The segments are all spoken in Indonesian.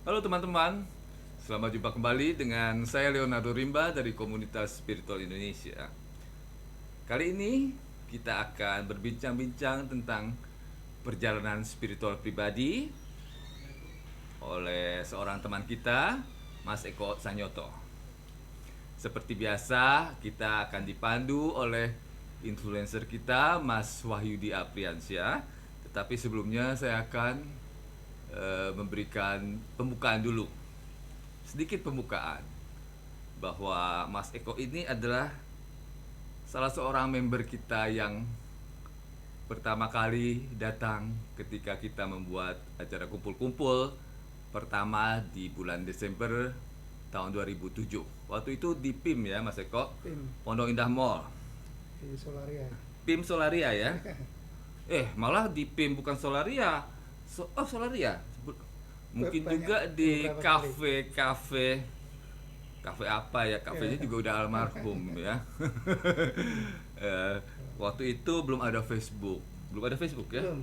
Halo teman-teman, selamat jumpa kembali dengan saya Leonardo Rimba dari komunitas Spiritual Indonesia. Kali ini kita akan berbincang-bincang tentang perjalanan spiritual pribadi oleh seorang teman kita, Mas Eko Sanyoto. Seperti biasa, kita akan dipandu oleh influencer kita, Mas Wahyudi Apriansyah. Tetapi sebelumnya saya akan memberikan pembukaan dulu, sedikit pembukaan bahwa Mas Eko ini adalah salah seorang member kita yang pertama kali datang ketika kita membuat acara kumpul-kumpul pertama di bulan Desember tahun 2007. Waktu itu di PIM ya Mas Eko, PIM Pondok Indah Mall, di Solaria. PIM Solaria ya. Malah di PIM bukan Solaria. Solaria. Mungkin Banyak, juga di beberapa kafe apa ya, kafenya juga udah almarhum ya. Eh, Waktu itu belum ada Facebook, ya, Belum.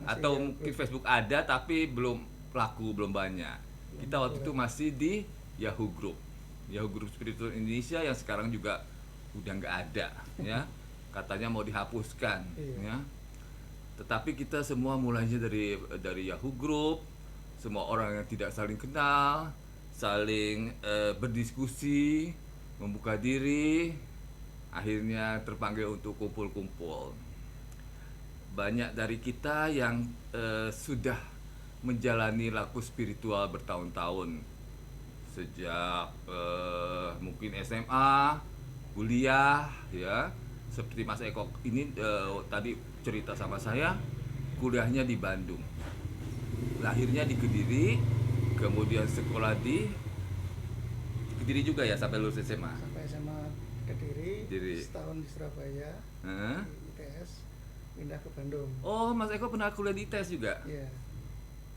Masih atau ya, mungkin belum. Facebook ada tapi belum laku, belum banyak. Kita waktu itu Belum. masih di Yahoo Group, Spiritual Indonesia yang sekarang juga udah nggak ada ya, katanya mau dihapuskan Iya. ya. Tetapi kita semua mulainya dari Yahoo Group, semua orang yang tidak saling kenal, saling berdiskusi, membuka diri, akhirnya terpanggil untuk kumpul-kumpul. Banyak dari kita yang sudah menjalani laku spiritual bertahun-tahun, sejak mungkin SMA, kuliah ya. Seperti Mas Eko ini tadi cerita sama saya, kuliahnya di Bandung, lahirnya di Kediri, kemudian sekolah di Kediri juga ya sampai lulus SMA. Sampai SMA Kediri, Kediri. setahun di Surabaya, Heeh. di ITS, pindah ke Bandung. Oh, Mas Eko pernah kuliah di ITS juga? Iya.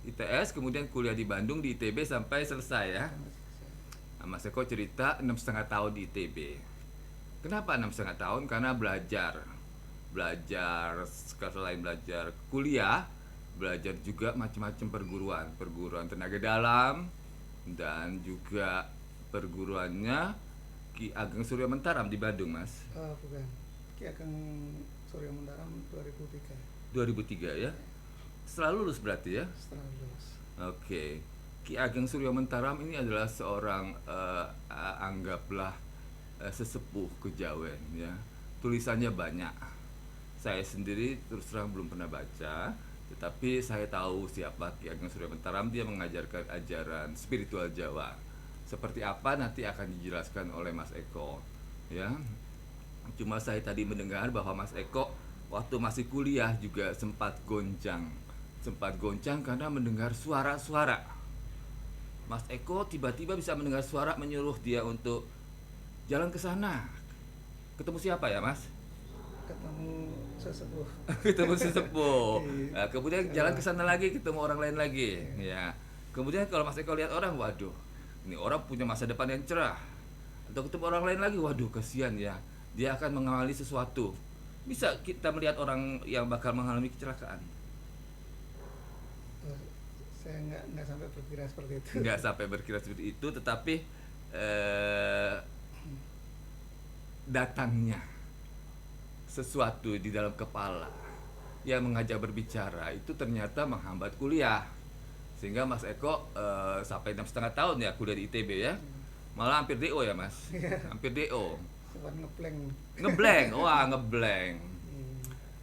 ITS, kemudian kuliah di Bandung di ITB sampai selesai ya. Sama selesai. Nah, Mas Eko cerita 6,5 tahun di ITB. Kenapa 6,5 tahun? Karena belajar selain belajar kuliah, belajar juga macam-macam perguruan tenaga dalam, dan juga perguruannya Ki Ageng Surya Mentaram di Bandung, Mas. Bukan. Ki Ageng Surya Mentaram 2003. 2003 ya. Setelah lulus berarti ya. Setelah lulus. Oke. Ki Ageng Surya Mentaram ini adalah seorang anggaplah sesepuh kejawen ya. Tulisannya banyak. Saya sendiri terus terang belum pernah baca, tetapi saya tahu siapa Ki Ageng Surya Mentaram. Dia mengajarkan ajaran spiritual Jawa. Seperti apa nanti akan dijelaskan oleh Mas Eko ya. Cuma saya tadi mendengar bahwa Mas Eko waktu masih kuliah juga sempat goncang karena mendengar suara-suara. Mas Eko tiba-tiba bisa mendengar suara menyuruh dia untuk jalan ke sana. Ketemu siapa ya, Mas? Ketemu sesepuh. Ketemu sesepuh. Iya. Nah, kemudian jalan ke sana lagi, ketemu orang lain lagi. Ya. Kemudian kalau Mas Eko lihat orang, waduh, ini orang punya masa depan yang cerah. Atau ketemu orang lain lagi, waduh, kasihan ya. Dia akan mengalami sesuatu. Bisa kita melihat orang yang bakal mengalami kecelakaan? Saya nggak sampai berkira seperti itu. Nggak sampai berkira seperti itu, tetapi datangnya sesuatu di dalam kepala yang mengajak berbicara itu ternyata menghambat kuliah, sehingga Mas Eko sampai 6,5 tahun ya kuliah di ITB ya, malah hampir DO ya Mas. Hampir DO. Sempat ngeblank. Ngeblank. Wah, ngeblank.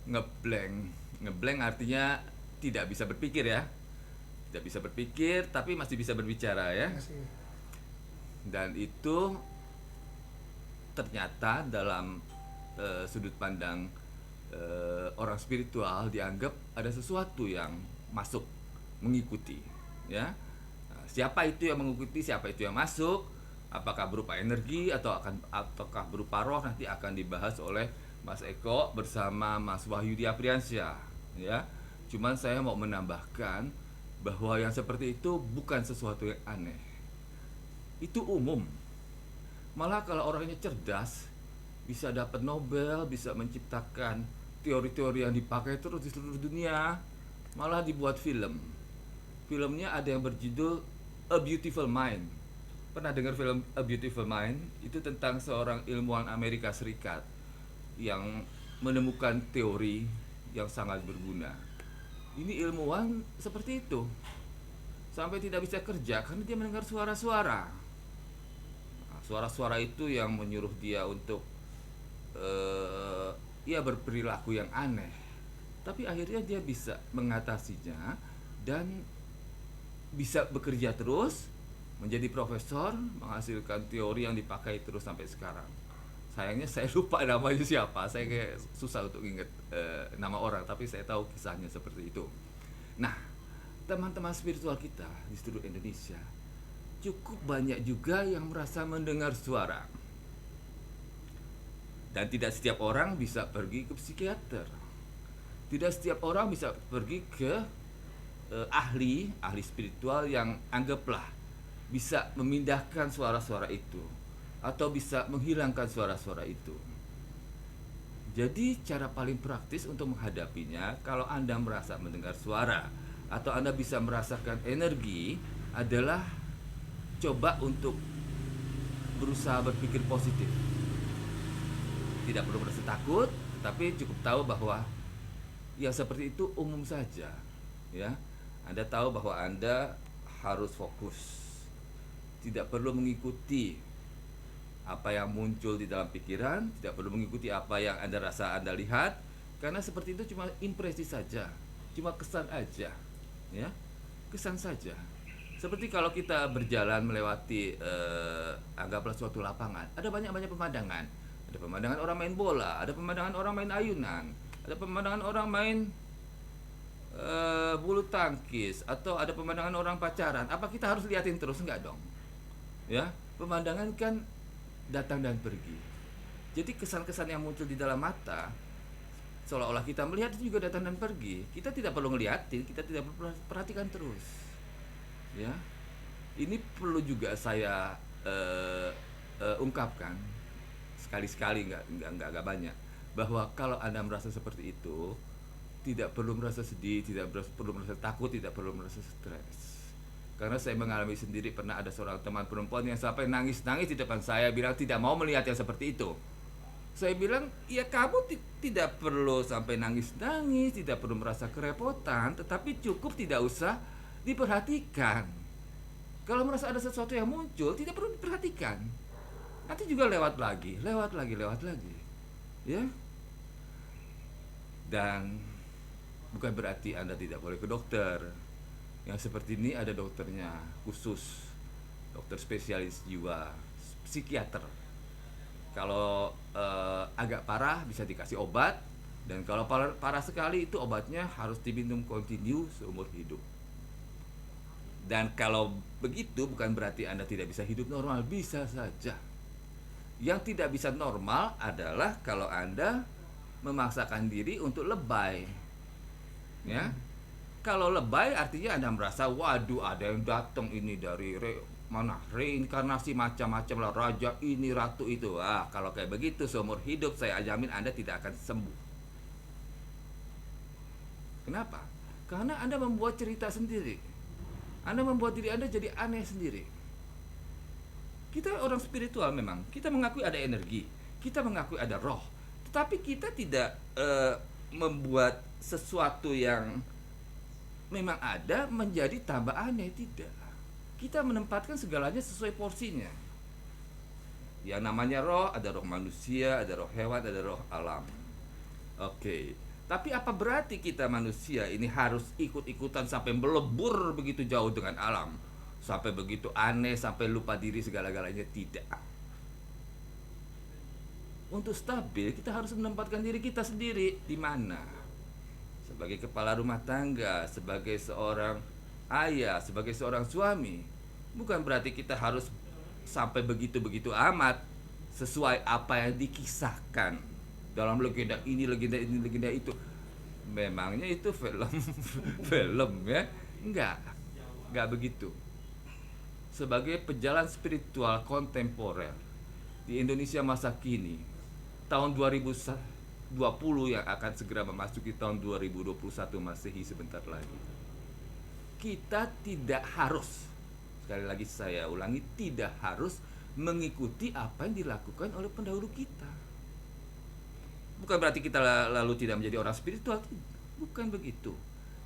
Hmm. Ngeblank artinya tidak bisa berpikir ya, tidak bisa berpikir tapi masih bisa berbicara ya. Masih. Dan itu ternyata dalam sudut pandang orang spiritual dianggap ada sesuatu yang masuk, mengikuti ya. Nah, siapa itu yang mengikuti, siapa itu yang masuk, apakah berupa energi ataukah berupa roh, nanti akan dibahas oleh Mas Eko bersama Mas Wahyudi Apriansyah ya. Cuman saya mau menambahkan bahwa yang seperti itu bukan sesuatu yang aneh, itu umum. Malah kalau orangnya cerdas, bisa dapat Nobel, bisa menciptakan teori-teori yang dipakai terus di seluruh dunia. Malah dibuat film. Filmnya ada yang berjudul A Beautiful Mind. Pernah dengar film A Beautiful Mind? Itu tentang seorang ilmuwan Amerika Serikat yang menemukan teori yang sangat berguna. Ini ilmuwan seperti itu, sampai tidak bisa kerja karena dia mendengar suara-suara. Nah, suara-suara itu yang menyuruh dia untuk ia berperilaku yang aneh. Tapi akhirnya dia bisa mengatasinya dan bisa bekerja terus, menjadi profesor, menghasilkan teori yang dipakai terus sampai sekarang. Sayangnya saya lupa namanya siapa, saya kayak susah untuk ingat nama orang, tapi saya tahu kisahnya seperti itu. Nah, teman-teman spiritual kita di seluruh Indonesia cukup banyak juga yang merasa mendengar suara. Dan tidak setiap orang bisa pergi ke psikiater. Tidak setiap orang bisa pergi ke ahli spiritual yang anggaplah bisa memindahkan suara-suara itu atau bisa menghilangkan suara-suara itu. Jadi cara paling praktis untuk menghadapinya, kalau Anda merasa mendengar suara atau Anda bisa merasakan energi, adalah coba untuk berusaha berpikir positif. Tidak perlu merasa takut, tapi cukup tahu bahwa yang seperti itu umum saja, ya. Anda tahu bahwa Anda harus fokus. Tidak perlu mengikuti apa yang muncul di dalam pikiran, tidak perlu mengikuti apa yang Anda rasa Anda lihat, karena seperti itu cuma impresi saja, cuma kesan aja, ya. Kesan saja. Seperti kalau kita berjalan melewati anggaplah suatu lapangan, ada banyak-banyak pemandangan. Ada pemandangan orang main bola, ada pemandangan orang main ayunan, ada pemandangan orang main bulu tangkis, atau ada pemandangan orang pacaran. Apa kita harus liatin terus? Enggak dong. Ya, pemandangan kan datang dan pergi. Jadi kesan-kesan yang muncul di dalam mata seolah-olah kita melihat itu juga datang dan pergi. Kita tidak perlu ngeliatin, kita tidak perlu perhatikan terus. Ya. Ini perlu juga saya ungkapkan sekali-sekali, nggak banyak, bahwa kalau Anda merasa seperti itu, tidak perlu merasa sedih, tidak perlu merasa takut, tidak perlu merasa stres. Karena saya mengalami sendiri, pernah ada seorang teman perempuan yang sampai nangis-nangis di depan saya, bilang tidak mau melihat yang seperti itu. Saya bilang, ya kamu tidak perlu sampai nangis-nangis, tidak perlu merasa kerepotan, tetapi cukup tidak usah diperhatikan. Kalau merasa ada sesuatu yang muncul, tidak perlu diperhatikan. Nanti juga lewat lagi. Ya. Dan bukan berarti Anda tidak boleh ke dokter. Yang seperti ini ada dokternya khusus, dokter spesialis jiwa, psikiater. Kalau agak parah bisa dikasih obat, dan kalau parah sekali itu obatnya harus diminum kontinu seumur hidup. Dan kalau begitu bukan berarti Anda tidak bisa hidup normal, bisa saja. Yang tidak bisa normal adalah kalau Anda memaksakan diri untuk lebay. Ya. Kalau lebay artinya Anda merasa, waduh ada yang datang ini dari reinkarnasi macam-macam lah, raja ini, ratu itu. Kalau kayak begitu seumur hidup saya jamin Anda tidak akan sembuh. Kenapa? Karena Anda membuat cerita sendiri. Anda membuat diri Anda jadi aneh sendiri. Kita orang spiritual memang, kita mengakui ada energi, kita mengakui ada roh, tetapi kita tidak membuat sesuatu yang memang ada menjadi tambah aneh, tidak. Kita menempatkan segalanya sesuai porsinya. Yang namanya roh, ada roh manusia, ada roh hewan, ada roh alam. Oke. Tapi apa berarti kita manusia ini harus ikut-ikutan sampai melebur begitu jauh dengan alam? Sampai begitu aneh, sampai lupa diri segala-galanya? Tidak. Untuk stabil, kita harus menempatkan diri kita sendiri di mana? Sebagai kepala rumah tangga, sebagai seorang ayah, sebagai seorang suami. Bukan berarti kita harus sampai begitu-begitu amat sesuai apa yang dikisahkan dalam legenda ini, legenda itu. Memangnya itu film film ya? Enggak begitu. Sebagai pejalan spiritual kontemporer di Indonesia masa kini, tahun 2020 yang akan segera memasuki tahun 2021 Masehi sebentar lagi, kita tidak harus Sekali lagi saya ulangi, tidak harus mengikuti apa yang dilakukan oleh pendahulu kita. Bukan berarti kita lalu tidak menjadi orang spiritual, bukan begitu.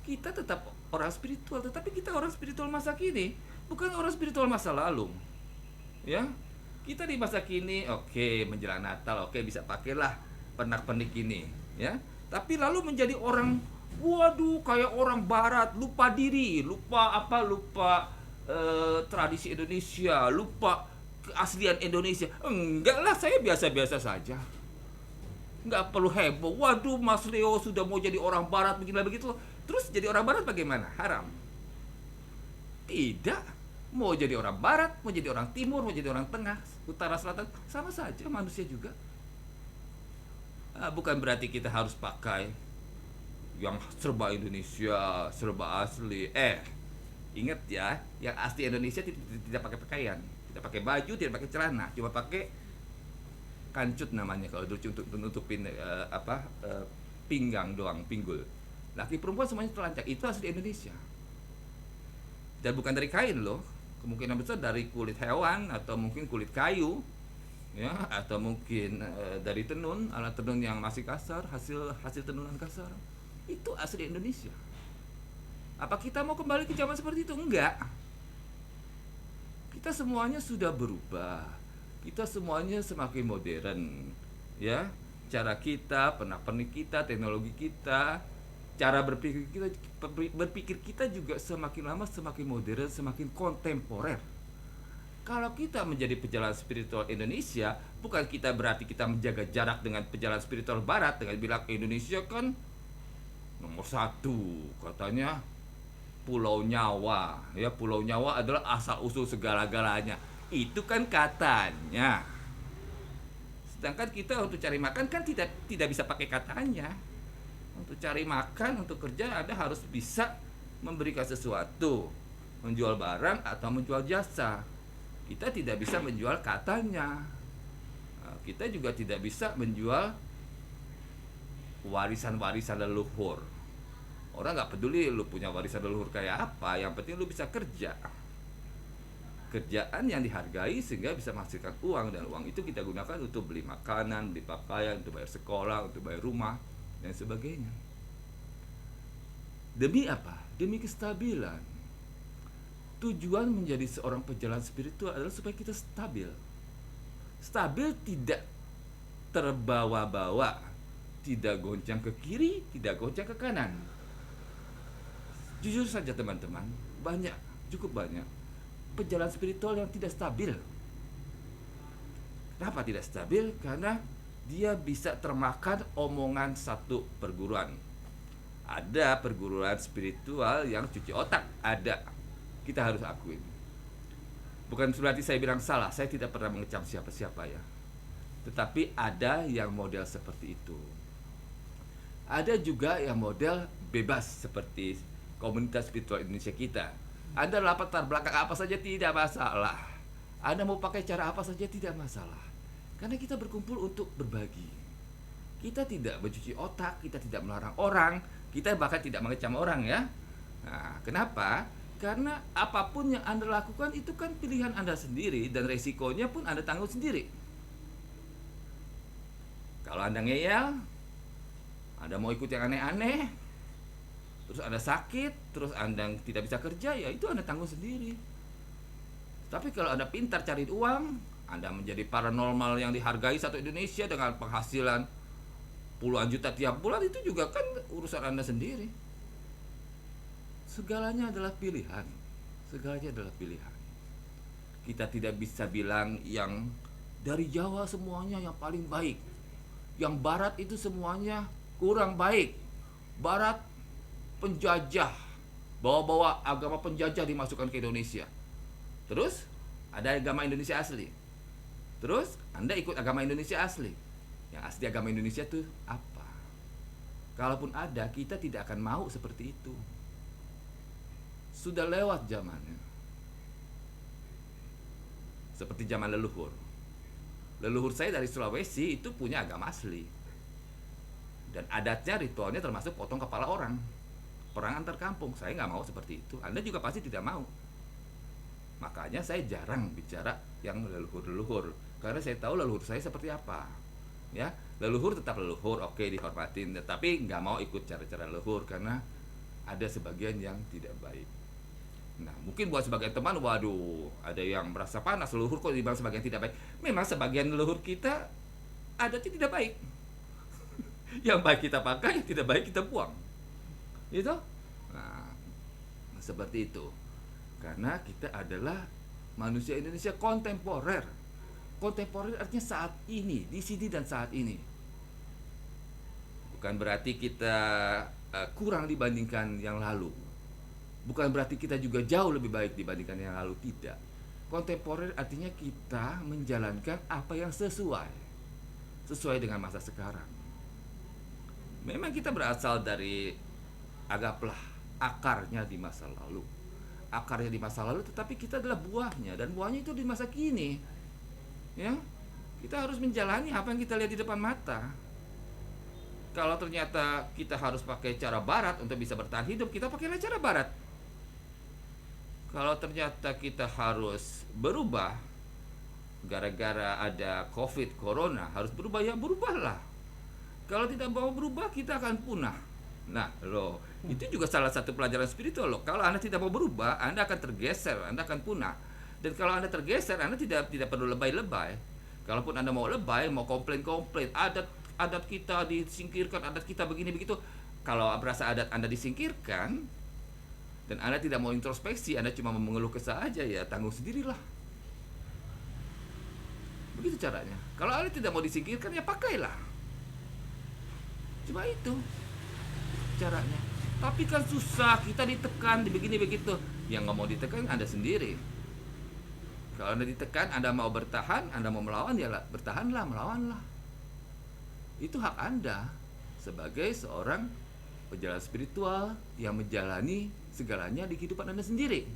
Kita tetap orang spiritual, tetapi kita orang spiritual masa kini, bukan orang spiritual masa lalu. Ya, kita di masa kini, oke, menjelang Natal, oke, bisa pakailah pernak-pernik ini, ya. Tapi lalu menjadi orang, waduh, kayak orang Barat, lupa diri, lupa tradisi Indonesia, lupa keaslian Indonesia. Enggak lah, saya biasa-biasa saja. Nggak perlu heboh. Waduh, Mas Leo sudah mau jadi orang Barat begini begitu. Terus jadi orang Barat bagaimana? Haram? Tidak. Mau jadi orang Barat, mau jadi orang Timur, mau jadi orang Tengah, Utara, Selatan, sama saja manusia juga. Bukan berarti kita harus pakai yang serba Indonesia, serba asli. Ingat ya, yang asli Indonesia tidak pakai pakaian, tidak pakai baju, tidak pakai celana, cuma pakai kancut namanya kalau dulu untuk menutupin pinggang doang, pinggul. Laki perempuan semuanya telanjang, itu asli Indonesia. Dan bukan dari kain loh, kemungkinan besar dari kulit hewan atau mungkin kulit kayu, ya, atau mungkin dari tenun, alat tenun yang masih kasar, hasil tenunan kasar. Itu asli Indonesia. Apa kita mau kembali ke zaman seperti itu? Enggak. Kita semuanya sudah berubah. Kita semuanya semakin modern, ya. Cara kita, pernak-pernik kita, teknologi kita, cara berpikir kita juga semakin lama semakin modern, semakin kontemporer. Kalau kita menjadi pejalan spiritual Indonesia, bukan kita berarti kita menjaga jarak dengan pejalan spiritual Barat dengan bilang Indonesia kan nomor 1, katanya Pulau Nyawa, ya, Pulau Nyawa adalah asal usul segala-galanya. Itu kan katanya. Sedangkan kita untuk cari makan kan tidak bisa pakai katanya. Untuk cari makan, untuk kerja Anda harus bisa memberikan sesuatu, menjual barang atau menjual jasa. Kita tidak bisa menjual katanya. Kita juga tidak bisa menjual warisan-warisan leluhur. Orang nggak peduli lu punya warisan leluhur kayak apa, yang penting lu bisa kerja. Kerjaan yang dihargai sehingga bisa menghasilkan uang, dan uang itu kita gunakan untuk beli makanan, beli pakaian, untuk bayar sekolah, untuk bayar rumah dan sebagainya. Demi apa? Demi kestabilan. Tujuan menjadi seorang pejalan spiritual adalah supaya kita stabil. Stabil, tidak terbawa-bawa, tidak goncang ke kiri, tidak goncang ke kanan. Jujur saja teman-teman, cukup banyak pejalan spiritual yang tidak stabil. Kenapa tidak stabil? Karena dia bisa termakan omongan satu perguruan. Ada perguruan spiritual yang cuci otak, ada. Kita harus akuin. Bukan berarti saya bilang salah, saya tidak pernah mengecam siapa-siapa ya. Tetapi ada yang model seperti itu. Ada juga yang model bebas seperti komunitas spiritual Indonesia kita. Anda latar belakang apa saja tidak masalah. Anda mau pakai cara apa saja tidak masalah. Karena kita berkumpul untuk berbagi. Kita tidak mencuci otak, kita tidak melarang orang, kita bahkan tidak mengecam orang ya. Nah, kenapa? Karena apapun yang Anda lakukan itu kan pilihan Anda sendiri, dan resikonya pun Anda tanggung sendiri. Kalau Anda ngeyel, Anda mau ikut yang aneh-aneh, terus Anda sakit, terus Anda tidak bisa kerja, ya itu Anda tanggung sendiri. Tapi kalau Anda pintar cari uang, Anda menjadi paranormal yang dihargai satu Indonesia dengan penghasilan puluhan juta tiap bulan, itu juga kan urusan Anda sendiri. Segalanya adalah pilihan. Segalanya adalah pilihan. Kita tidak bisa bilang yang dari Jawa semuanya yang paling baik, yang Barat itu semuanya kurang baik. Barat penjajah, bawa-bawa agama penjajah dimasukkan ke Indonesia. Terus ada agama Indonesia asli. Terus Anda ikut agama Indonesia asli. Yang asli agama Indonesia itu apa? Kalaupun ada, kita tidak akan mau seperti itu. Sudah lewat zamannya. Seperti zaman leluhur. Leluhur saya dari Sulawesi itu punya agama asli. Dan adatnya, ritualnya termasuk potong kepala orang. Perang antar kampung. Saya nggak mau seperti itu. Anda juga pasti tidak mau. Makanya saya jarang bicara yang leluhur-leluhur, karena saya tahu leluhur saya seperti apa. Ya, leluhur tetap leluhur, oke, dihormatin, tapi nggak mau ikut cara-cara leluhur karena ada sebagian yang tidak baik. Nah, mungkin buat sebagian teman, waduh, ada yang merasa panas, leluhur kok dibilang sebagian tidak baik. Memang sebagian leluhur kita adatnya tidak baik. Yang baik kita pakai, yang tidak baik kita buang. Gitu? Nah, seperti itu. Karena kita adalah manusia Indonesia kontemporer. Kontemporer artinya saat ini, di sini dan saat ini. Bukan berarti kita kurang dibandingkan yang lalu. Bukan berarti kita juga jauh lebih baik dibandingkan yang lalu, tidak. Kontemporer artinya kita menjalankan apa yang sesuai dengan masa sekarang. Memang kita berasal dari, anggaplah, akarnya di masa lalu. Akarnya di masa lalu, tetapi kita adalah buahnya, dan buahnya itu di masa kini. Ya, kita harus menjalani apa yang kita lihat di depan mata. Kalau ternyata kita harus pakai cara barat untuk bisa bertahan hidup, kita pakailah cara barat. Kalau ternyata kita harus berubah gara-gara ada COVID, corona, harus berubah, ya berubahlah. Kalau tidak mau berubah, kita akan punah. Nah, loh, itu juga salah satu pelajaran spiritual loh. Kalau Anda tidak mau berubah, Anda akan tergeser, Anda akan punah. Dan kalau Anda tergeser, Anda tidak perlu lebay-lebay. Kalaupun Anda mau lebay, mau komplain, adat kita disingkirkan, adat kita begini begitu. Kalau berasa adat Anda disingkirkan dan Anda tidak mau introspeksi, Anda cuma mau mengeluh kesah aja, ya tanggung sendirilah. Begitu caranya. Kalau Anda tidak mau disingkirkan, ya pakailah. Cuma itu caranya. Tapi kan susah, kita ditekan, begini begitu. Yang nggak mau ditekan Anda sendiri. Kalau Anda ditekan, Anda mau bertahan, Anda mau melawan, ya bertahanlah, melawanlah. Itu hak Anda sebagai seorang pejalan spiritual yang menjalani segalanya di kehidupan Anda sendiri.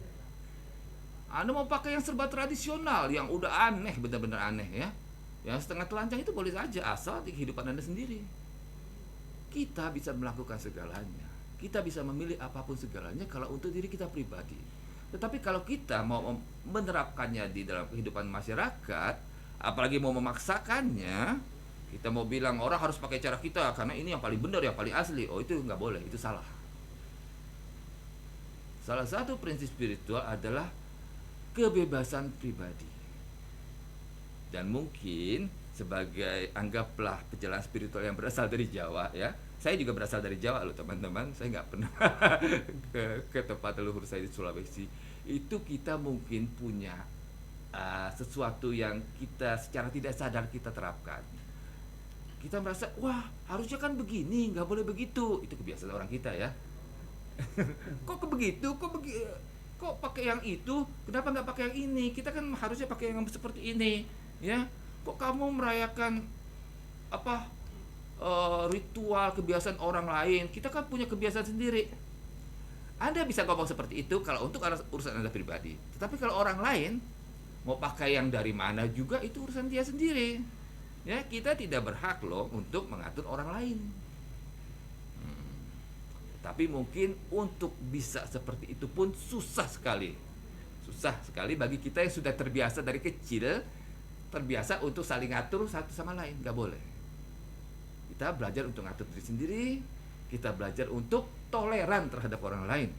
Anda mau pakai yang serba tradisional, yang udah aneh, benar-benar aneh ya, yang setengah telanjang, itu boleh saja, asal di kehidupan Anda sendiri. Kita bisa melakukan segalanya, kita bisa memilih apapun segalanya kalau untuk diri kita pribadi. Tetapi kalau kita mau menerapkannya di dalam kehidupan masyarakat, apalagi mau memaksakannya, kita mau bilang orang harus pakai cara kita karena ini yang paling benar, yang paling asli, oh itu nggak boleh, itu salah. Salah satu prinsip spiritual adalah kebebasan pribadi. Dan mungkin sebagai, anggaplah, pejalan spiritual yang berasal dari Jawa ya. Saya juga berasal dari Jawa loh teman-teman. Saya nggak pernah ke tempat leluhur saya di Sulawesi. Itu kita mungkin punya sesuatu yang kita secara tidak sadar kita terapkan. Kita merasa, wah harusnya kan begini, nggak boleh begitu. Itu kebiasaan orang kita ya. Kok begitu? Kok pakai yang itu? Kenapa nggak pakai yang ini? Kita kan harusnya pakai yang seperti ini, ya. Kok kamu merayakan ritual kebiasaan orang lain? Kita kan punya kebiasaan sendiri. Anda bisa ngomong seperti itu kalau untuk urusan Anda pribadi. Tetapi kalau orang lain mau pakai yang dari mana juga, itu urusan dia sendiri. Ya, kita tidak berhak loh untuk mengatur orang lain. Tapi mungkin untuk bisa seperti itu pun susah sekali. Susah sekali bagi kita yang sudah terbiasa dari kecil, terbiasa untuk saling ngatur satu sama lain. Gak boleh. Kita belajar untuk ngatur diri sendiri, kita belajar untuk toleran terhadap orang lain.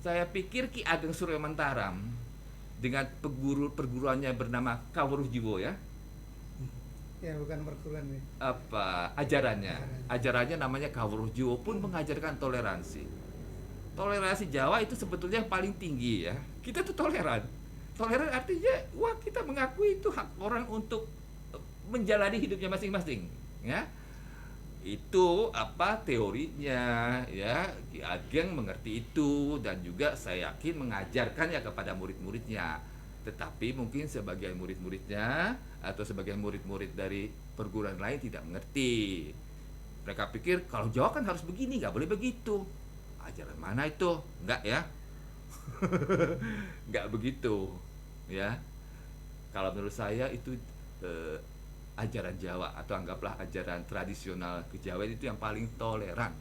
Saya pikir Ki Ageng Suryo Mentaram dengan perguruannya bernama Kawruh Jiwo ya. Ya, bukan perguruan nih. Ajarannya namanya Kawruh Jiwo pun mengajarkan toleransi. Toleransi Jawa itu sebetulnya yang paling tinggi ya. Kita tuh toleran. Toleran artinya, wah, kita mengakui itu hak orang untuk menjalani hidupnya masing-masing, ya. Itu teorinya ya. Ki Ageng mengerti itu dan juga saya yakin mengajarkannya kepada murid-muridnya. Tetapi mungkin sebagian murid-muridnya atau sebagian murid-murid dari perguruan lain tidak mengerti. Mereka pikir kalau Jawa kan harus begini, nggak boleh begitu. Ajaran mana itu? Enggak ya. Nggak begitu ya. Kalau menurut saya itu ajaran Jawa, atau anggaplah ajaran tradisional kejawen itu yang paling toleran.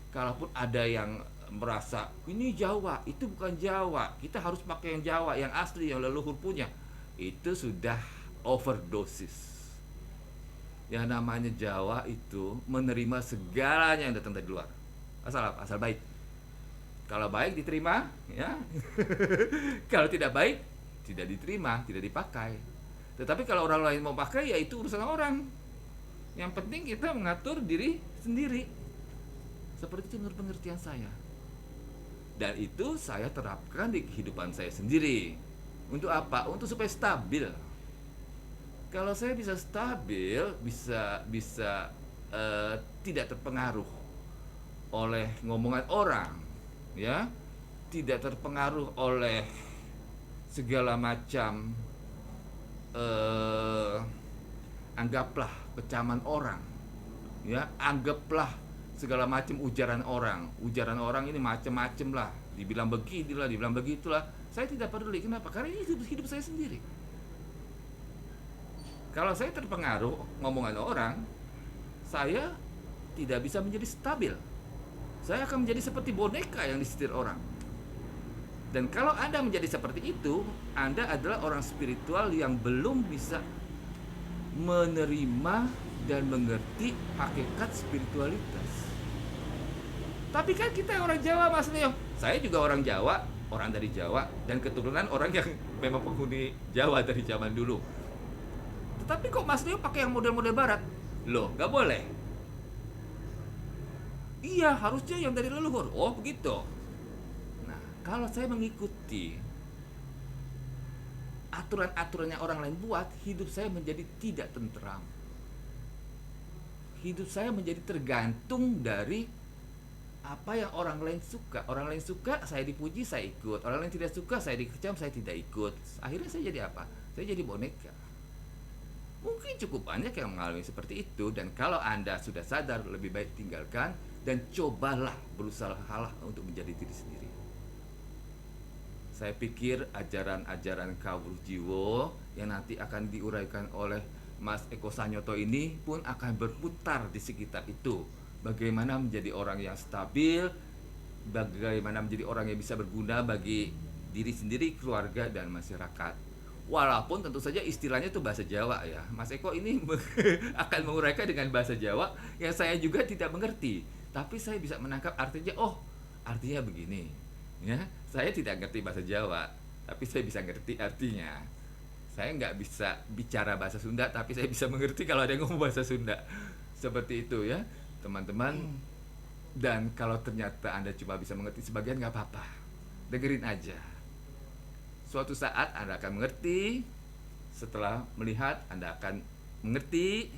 Kalaupun ada yang merasa ini Jawa, itu bukan Jawa, kita harus pakai yang Jawa, yang asli, yang leluhur punya. Itu sudah overdosis. Yang namanya Jawa itu menerima segalanya yang datang dari luar. Asal baik. Kalau baik diterima, ya. Kalau tidak baik, tidak diterima, tidak dipakai. Tetapi kalau orang lain mau pakai, ya itu urusan orang. Yang penting kita mengatur diri sendiri. Seperti itu menurut pengertian saya. Dan itu saya terapkan di kehidupan saya sendiri. Untuk apa? Untuk supaya stabil. Kalau saya bisa stabil, bisa tidak terpengaruh oleh ngomongan orang, ya, tidak terpengaruh oleh segala macam anggaplah kecaman orang, ya, anggaplah segala macam ujaran orang ini macam-macam lah, dibilang beginilah, dibilang begitulah, saya tidak peduli. Kenapa? Karena ini hidup saya sendiri. Kalau saya terpengaruh ngomongan orang, saya tidak bisa menjadi stabil. Saya akan menjadi seperti boneka yang disetir orang. Dan kalau Anda menjadi seperti itu, Anda adalah orang spiritual yang belum bisa menerima dan mengerti hakikat spiritualitas. Tapi kan kita orang Jawa, Mas Leo. Saya juga orang Jawa, orang dari Jawa, dan keturunan orang yang memang penghuni Jawa dari zaman dulu. Tetapi kok Mas Leo pakai yang model-model barat? Loh, gak boleh. Iya, harusnya yang dari leluhur. Oh, begitu. Nah, kalau saya mengikuti aturan-aturan yang orang lain buat, hidup saya menjadi tidak tentram. Hidup saya menjadi tergantung dari apa yang orang lain suka. Orang lain suka, saya dipuji, saya ikut. Orang lain tidak suka, saya dikecam, saya tidak ikut. Akhirnya saya jadi apa? Saya jadi boneka. Mungkin cukup banyak yang mengalami seperti itu. Dan kalau Anda sudah sadar, lebih baik tinggalkan dan cobalah berusaha untuk menjadi diri sendiri. Saya pikir ajaran-ajaran Kawruh Jiwo yang nanti akan diuraikan oleh Mas Eko Sanyoto ini pun akan berputar di sekitar itu. Bagaimana menjadi orang yang stabil, bagaimana menjadi orang yang bisa berguna bagi diri sendiri, keluarga, dan masyarakat. Walaupun tentu saja istilahnya itu bahasa Jawa ya. Mas Eko ini akan menguraikan dengan bahasa Jawa yang saya juga tidak mengerti. Tapi saya bisa menangkap artinya, oh artinya begini. Ya, saya tidak ngerti bahasa Jawa, tapi saya bisa ngerti artinya. Saya nggak bisa bicara bahasa Sunda, tapi saya bisa mengerti kalau ada yang ngomong bahasa Sunda. Seperti itu ya, teman-teman. Dan kalau ternyata Anda cuma bisa mengerti sebagian, nggak apa-apa. Dengerin aja. Suatu saat Anda akan mengerti. Setelah melihat, Anda akan mengerti.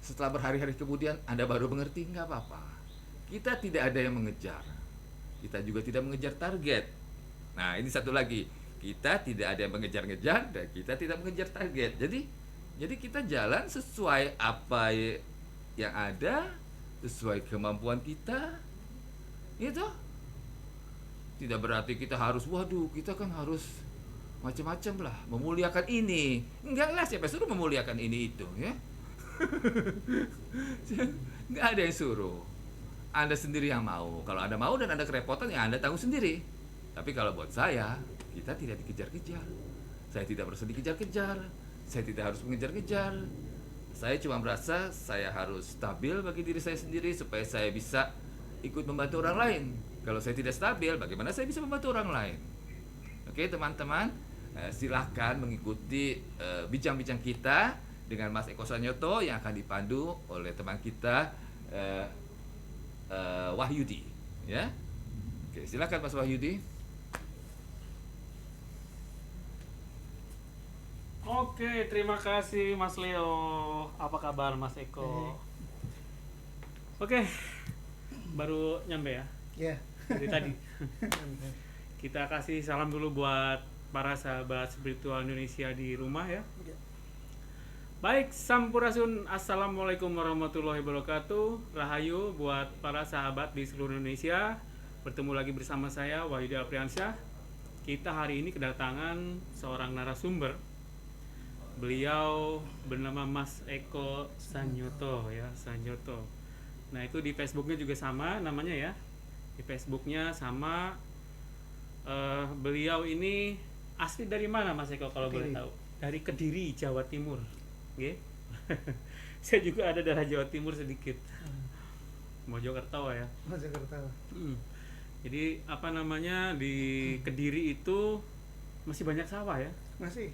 Setelah berhari-hari kemudian Anda baru mengerti, nggak apa-apa. Kita tidak ada yang mengejar. Kita juga tidak mengejar target. Nah, ini satu lagi. Kita tidak ada yang mengejar-ngejar dan kita tidak mengejar target. Jadi kita jalan sesuai apa yang ada, sesuai kemampuan kita. Itu tidak berarti kita harus, waduh, kita kan harus macam-macam lah, memuliakan ini. Enggak lah, siapa suruh memuliakan ini itu, ya? Enggak ada yang suruh. Anda sendiri yang mau. Kalau Anda mau dan Anda kerepotan, ya Anda tanggung sendiri. Tapi kalau buat saya, kita tidak dikejar-kejar. Saya tidak merasa dikejar-kejar. Saya tidak harus mengejar-kejar. Saya cuma merasa saya harus stabil bagi diri saya sendiri supaya saya bisa ikut membantu orang lain. Kalau saya tidak stabil, bagaimana saya bisa membantu orang lain? Oke, teman-teman, silahkan mengikuti bincang-bincang kita dengan Mas Eko Sanyoto yang akan dipandu oleh teman kita Wahyudi, ya. Oke, silakan Mas Wahyudi. Oke, terima kasih Mas Leo. Apa kabar Mas Eko? Oke, baru nyampe ya Ya. dari tadi. Kita kasih salam dulu buat para sahabat spiritual Indonesia di rumah ya. Baik, Sampurasun, Assalamualaikum warahmatullahi wabarakatuh. Rahayu buat para sahabat di seluruh Indonesia. Bertemu lagi bersama saya Wahyudi Apriansyah. Kita hari ini kedatangan seorang narasumber. Beliau bernama Mas Eko Sanyoto ya, Sanyoto. Nah, itu di Facebooknya juga sama namanya ya. di Facebooknya. Sama beliau ini asli dari mana Mas Eko kalau boleh Kediri. tahu? Dari Kediri, Jawa Timur. Nggih. Saya juga ada darah Jawa Timur sedikit. Mojokerto ya. Mojokerto. Jadi apa namanya, di Kediri itu masih banyak sawah ya? Masih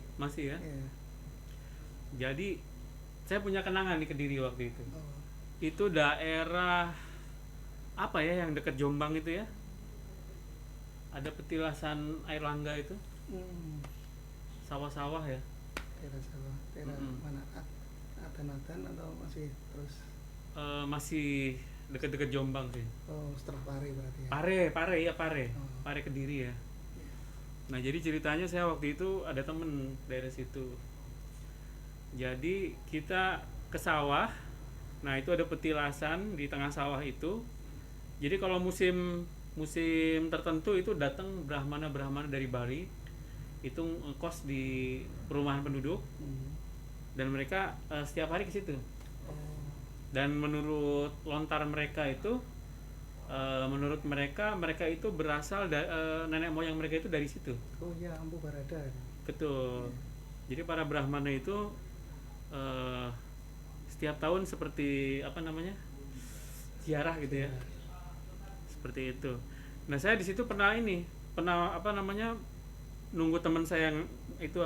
ya? Iya. Jadi saya punya kenangan di Kediri waktu itu. Oh. Itu daerah apa ya yang dekat Jombang itu ya? Ada petilasan air langga itu, sawah-sawah ya. Daerah sawah, daerah mana? Adan atau masih terus? Masih dekat-dekat Jombang sih. Oh, setelah Pare berarti ya. Pare. Oh. Pare Kediri ya. Nah jadi ceritanya saya waktu itu ada temen daerah situ. Jadi kita ke sawah. Nah itu ada petilasan di tengah sawah itu. Jadi kalau musim tertentu itu datang brahmana dari Bali, itu ngekos di perumahan penduduk, dan mereka setiap hari ke situ. Dan menurut lontar mereka itu, menurut mereka itu berasal nenek moyang mereka itu dari situ. Oh ya, Ambu Barada. Betul. Jadi para brahmana itu setiap tahun seperti apa namanya, ziarah gitu ya. Seperti itu. Nah saya di situ pernah apa namanya, nunggu teman saya yang itu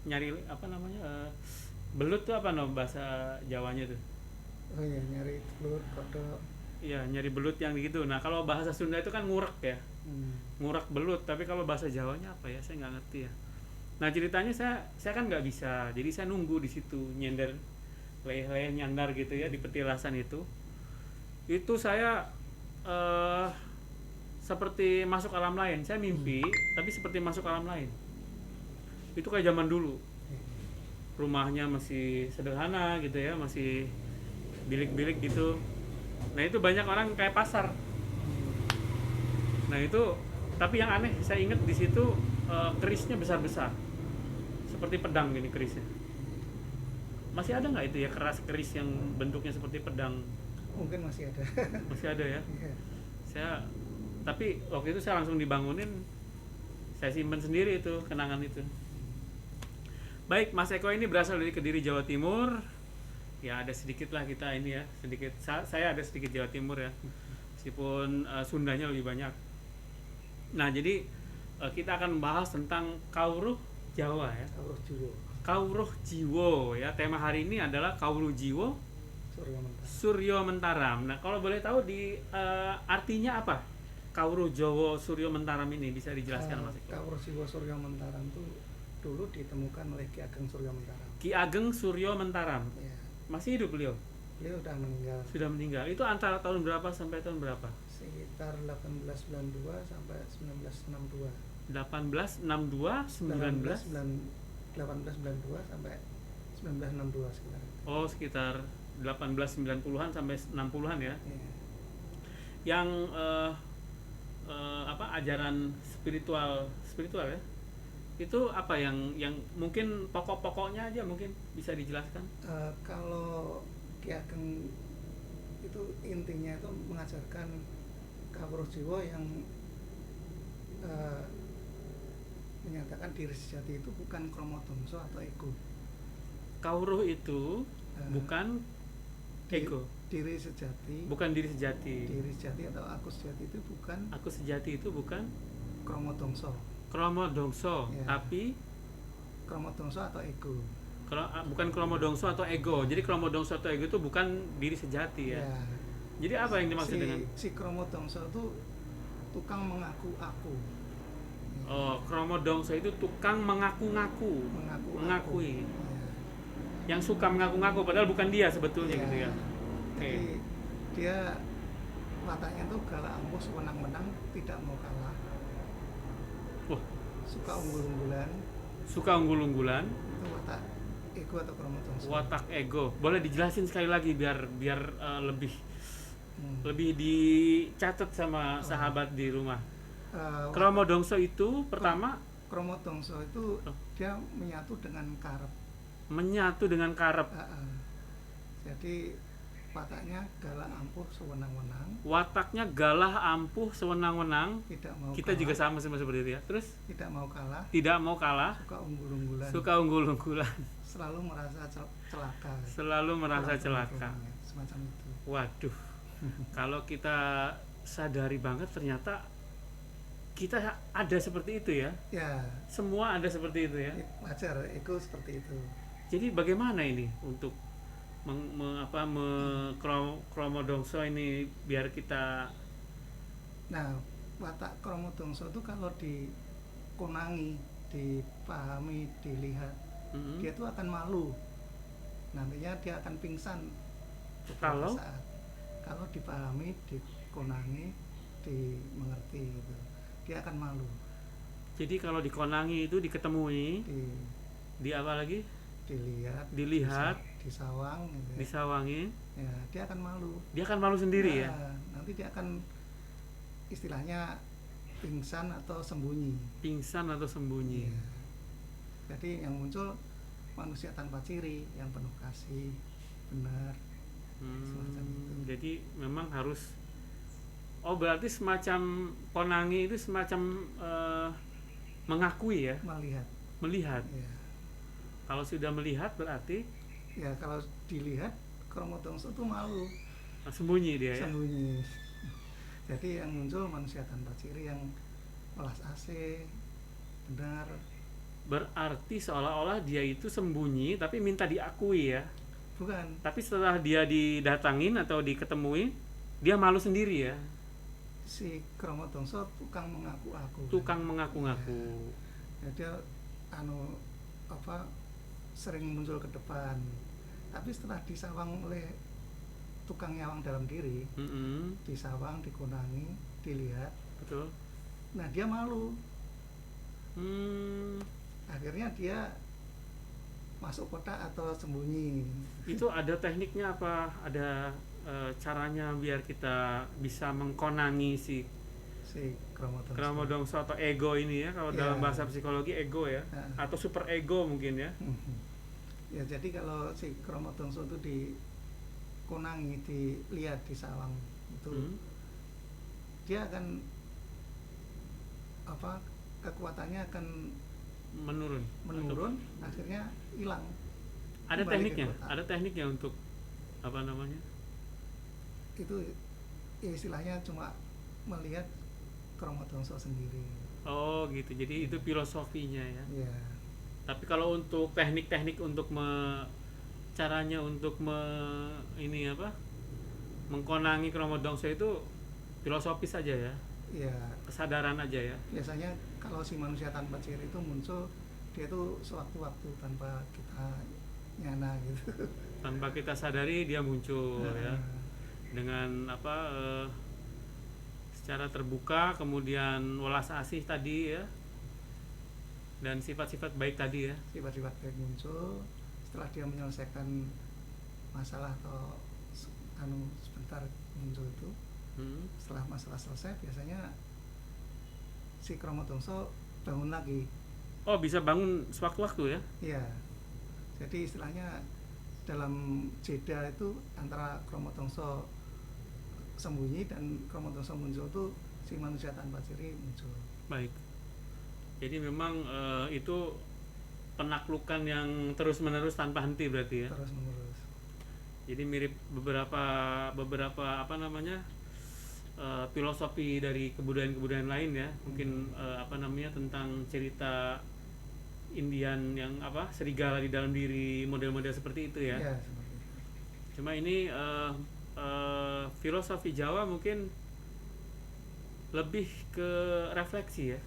nyari apa namanya, belut tuh apa bahasa Jawanya tuh. Oh iya, nyari telur kodok. Iya, nyari belut yang gitu. Nah kalau bahasa Sunda itu kan ngurek ya, ngurek belut. Tapi kalau bahasa Jawanya apa ya, saya nggak ngerti ya. Nah ceritanya saya kan nggak bisa, jadi saya nunggu di situ, nyender leleh nyandar gitu ya di petilasan itu. Itu saya seperti masuk alam lain. Saya mimpi, tapi seperti masuk alam lain. Itu kayak zaman dulu. Rumahnya masih sederhana gitu ya, masih bilik-bilik gitu. Nah itu banyak orang kayak pasar. Nah itu, tapi yang aneh saya ingat di situ kerisnya besar-besar, seperti pedang gini kerisnya. Masih ada nggak itu ya keris yang bentuknya seperti pedang? Mungkin masih ada. Masih ada ya. Iya. Tapi waktu itu saya langsung dibangunin, saya simpan sendiri itu kenangan itu. Baik, Mas Eko ini berasal dari Kediri, Jawa Timur. Ya ada sedikit lah kita ini ya, sedikit. Saya ada sedikit Jawa Timur ya, meskipun Sundanya lebih banyak. Nah jadi kita akan membahas tentang Kawruh Jawa ya. Kawruh Jiwo ya. Tema hari ini adalah Kawruh Jiwo Suryo Mentaram. Nah kalau boleh tahu di artinya apa Kawruh Jawa Suryo Mentaram ini, bisa dijelaskan Mas Eko? Kawruh Jiwo Suryo Mentaram itu dulu ditemukan oleh Ki Ageng Suryo Mentaram. Ki Ageng Suryo Mentaram. Ya. Masih hidup beliau? Beliau sudah meninggal. Sudah meninggal. Itu antara tahun berapa sampai tahun berapa? Sekitar 1892 sampai 1962. 1862, 1892 sampai 1962 sekitar. Oh, sekitar 1890-an sampai 60-an ya. Ya. Yang ajaran spiritual ya. Itu apa yang mungkin pokok-pokoknya aja mungkin bisa dijelaskan? Kalau Ki Ageng itu intinya itu mengajarkan Kawruh Jiwo yang menyatakan diri sejati itu bukan kromodongso atau ego. Kawruh itu bukan ego. Diri sejati. Bukan diri sejati. Diri sejati atau aku sejati itu bukan. Aku sejati itu bukan Kromodongso. Kromodongso, Ya. tapi Kromodongso atau ego. Bukan kromodongso atau ego. Jadi kromodongso atau ego itu bukan diri sejati ya. Ya. Jadi apa yang dimaksud dengan si kromodongso itu tukang mengaku aku. Oh, kromodongso itu tukang mengaku-ngaku, mengakui. Ya. Yang suka mengaku-ngaku padahal bukan dia sebetulnya Ya. gitu ya. Jadi dia wataknya tuh galak ampuh, sewenang-wenang, tidak mau kalah. Wah, Suka unggul-unggulan. suka unggul-unggulan. Itu watak ego atau kromodongso. Watak ego. Boleh dijelasin sekali lagi biar lebih dicatat sama sahabat di rumah. Kromodongso itu pertama kromodongso itu dia menyatu dengan karep. menyatu dengan karep. Jadi wataknya galak ampuh sewenang-wenang, Wataknya galah ampuh sewenang-wenang. tidak mau Kita kalah, juga sama seperti itu ya. Terus tidak mau kalah, tidak mau kalah, suka unggul-unggulan, suka unggul-unggulan, selalu merasa celaka, selalu merasa celaka. semacam itu. Waduh, kalau kita sadari banget ternyata kita ada seperti itu ya. Ya, Semua ada seperti itu ya. wajar, itu seperti itu. Jadi bagaimana ini untuk kromodongso ini biar kita Nah, watak kromodongso itu kalau dikonangi, dipahami, dilihat, mm, dia tuh akan malu. Nantinya dia akan pingsan beberapa Kalau? saat. Kalau dipahami, dikonangi, dimengerti gitu. Dia akan malu. jadi kalau dikonangi itu diketemui, di apa lagi? Dilihat, Dilihat, disawang gitu ya. disawangin, Ya, dia akan malu. dia akan malu sendiri ya. Nah, nanti dia akan istilahnya pingsan atau sembunyi. Pingsan atau sembunyi. Iya. Jadi yang muncul manusia tanpa ciri, yang penuh kasih, benar, semacam itu. Jadi memang harus berarti semacam konangi itu semacam mengakui ya, Melihat. melihat. Ya. Kalau sudah melihat berarti Ya, kalau dilihat kromodongso itu malu, sembunyi dia ya. sembunyi. Jadi yang muncul manusia tanpa ciri yang welas asih, benar. Berarti seolah-olah dia itu sembunyi tapi minta diakui ya. Bukan, Tapi setelah dia didatangin atau diketemui, dia malu sendiri ya. si kromodongso tukang mengaku-aku. Tukang mengaku-ngaku. Ya, dia sering muncul ke depan. Tapi setelah disawang oleh tukang nyawang dalam diri, Mm-mm, disawang, dikonangi, dilihat, betul. nah dia malu. Hmm, Akhirnya dia masuk kotak atau sembunyi. itu ada tekniknya apa? Ada caranya biar kita bisa mengkonangi si Si kromodongso. kromodongso atau ego ini ya, kalau Ya. dalam bahasa psikologi ego ya, atau super ego mungkin ya. Ya, jadi kalau si kromodongso itu dikonangi, dilihat, disawang itu, Hmm, dia akan kekuatannya akan menurun. menurun, akhirnya hilang. Ada Kembali ke tekniknya, kotak. ada tekniknya untuk apa namanya? Itu ya istilahnya cuma melihat kromodongso sendiri. Oh gitu. Jadi itu filosofinya ya. Ya, Tapi kalau untuk teknik-teknik untuk caranya untuk ini apa? Mengkonangi kromodongso itu filosofis saja ya. ya, Kesadaran aja ya. biasanya kalau si manusia tanpa ciri itu muncul, dia tuh sewaktu-waktu tanpa kita nyana gitu. Tanpa kita sadari dia muncul ya. Nah, Dengan apa secara terbuka, kemudian welas asih tadi ya. Dan sifat-sifat baik tadi ya. sifat-sifat baik muncul setelah dia menyelesaikan masalah atau sebentar muncul itu. Hmm. Setelah masalah selesai, biasanya si kromodongso bangun lagi. Oh, bisa bangun sewaktu-waktu ya. Iya. Jadi istilahnya dalam jeda itu antara kromodongso sembunyi dan kromodongso muncul itu si manusia tanpa ciri muncul. Baik. Jadi memang itu penaklukan yang terus-menerus tanpa henti berarti ya. Terus menerus. Jadi mirip beberapa apa namanya filosofi dari kebudayaan-kebudayaan lain ya. Mungkin apa namanya tentang cerita Indian yang apa serigala di dalam diri, model-model seperti itu ya. Ya, seperti itu. Cuma ini filosofi Jawa mungkin lebih ke refleksi ya,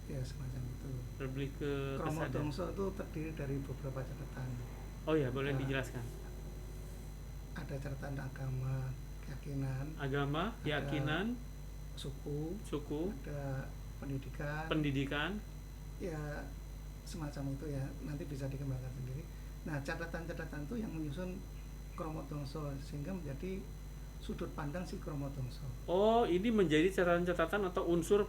Ya, semacam itu. lebih ke kesadaran. Kromodongso itu terdiri dari beberapa catatan. Oh ya, boleh Nah, dijelaskan. Ada catatan agama, keyakinan, Agama, keyakinan, suku, suku, ada pendidikan, pendidikan. ya semacam itu ya. Nanti bisa dikembangkan sendiri. Nah, catatan-catatan itu yang menyusun kromodongso sehingga menjadi sudut pandang si kromodongso. Oh, ini menjadi catatan-catatan atau unsur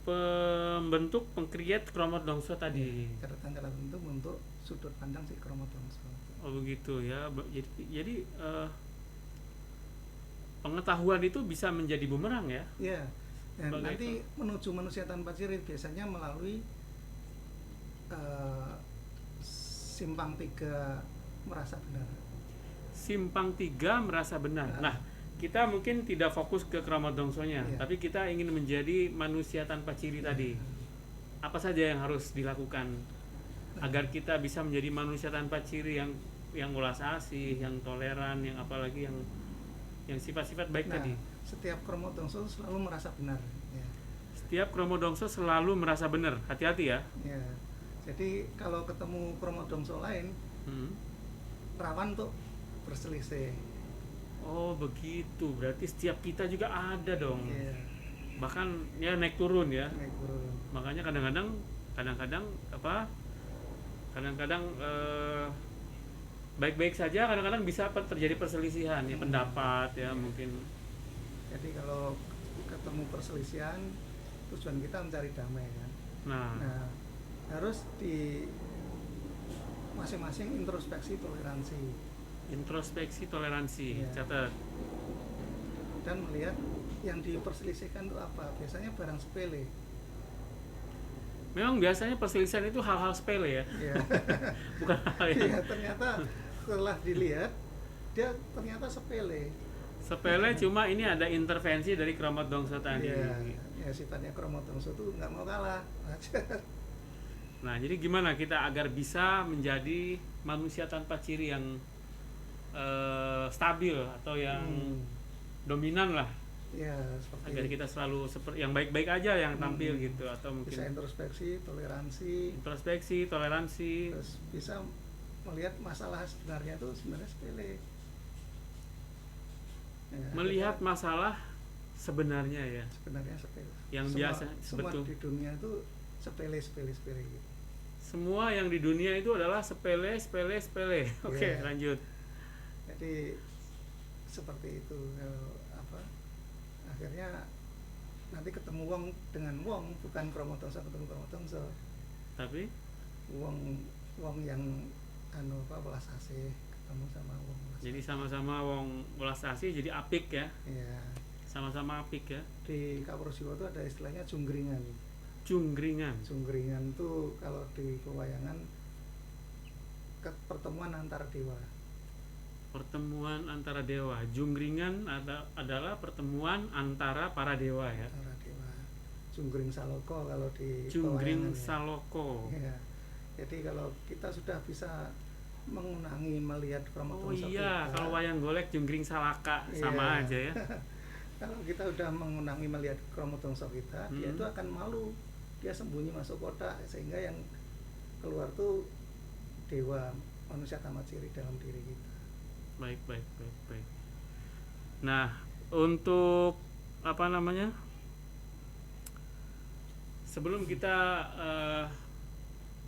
pembentuk pengcreate kromodongso tadi. Catatan untuk sudut pandang si kromodongso. Oh begitu ya. Jadi pengetahuan itu bisa menjadi bumerang ya. Ya, dan Sebagai nanti menuju manusia tanpa ciri biasanya melalui simpang 3 merasa benar. Simpang 3 merasa benar. Nah, kita mungkin tidak fokus ke kromodongsonya, Iya. tapi kita ingin menjadi manusia tanpa ciri tadi. Apa saja yang harus dilakukan agar kita bisa menjadi manusia tanpa ciri yang ulas asih, yang toleran, yang apalagi yang sifat-sifat baik Nah, tadi. setiap kromodongso selalu merasa benar. Ya. Setiap kromodongso selalu merasa benar. Hati-hati ya. Ya. Jadi kalau ketemu kromodongso lain Hmm. rawan untuk berselisih. Oh begitu. Berarti setiap kita juga ada dong. Ya, Bahkan ya naik turun ya. naik turun. Makanya kadang-kadang baik-baik saja, kadang-kadang bisa terjadi perselisihan ya, pendapat ya mungkin. Jadi kalau ketemu perselisihan, tujuan kita mencari damai kan. Nah, Nah, harus di masing-masing introspeksi toleransi introspeksi toleransi, Iya. catat. dan melihat yang diperselisihkan itu apa. Biasanya barang sepele. Memang biasanya perselisihan itu hal-hal sepele ya, Ya. bukan hal yang Iya, ternyata setelah dilihat dia ternyata sepele. sepele. Cuma ini ada intervensi dari kromodongso tadi. Iya, ya sifatnya kromodongso itu nggak mau kalah. Wajar. Nah, jadi gimana kita agar bisa menjadi manusia tanpa ciri yang stabil atau yang dominan lah, Ya, seperti agar kita selalu seperti yang baik-baik aja yang tampil gitu, atau bisa mungkin introspeksi, toleransi, introspeksi, toleransi. terus bisa melihat masalah sebenarnya itu sebenarnya sepele. Ya, Melihat akhirnya masalah sebenarnya ya, sebenarnya sepele. yang Semua- biasa semua betul. di dunia itu sepele gitu. Semua yang di dunia itu adalah sepele. Oke, Iya. lanjut. Jadi seperti itu. Akhirnya nanti ketemu wong dengan wong, bukan kromotongso ketemu kromotongso. Tapi Wong yang welas asih ketemu sama wong welas jadi sama-sama wong welas asih, jadi apik ya, ya. sama-sama apik ya. Di Kapursiwa itu ada istilahnya junggringan. Junggringan. Junggringan itu kalau di pewayangan pertemuan antar dewa. Pertemuan antara dewa. Junggringan adalah pertemuan antara para dewa ya. Antara dewa. Junggring Saloko kalau di Junggring pewayangan, ya. Saloko. Ya. Jadi kalau kita sudah bisa mengunangi melihat Oh kromotongso iya, kita, kalau wayang golek junggring salaka sama Iya. aja ya. kalau kita udah mengunangi melihat kromotongso kita, dia Hmm. itu akan malu. Dia sembunyi masuk kotak sehingga yang keluar tuh dewa, manusia tanpa ciri dalam diri kita. Baik. Nah, untuk apa namanya? Sebelum kita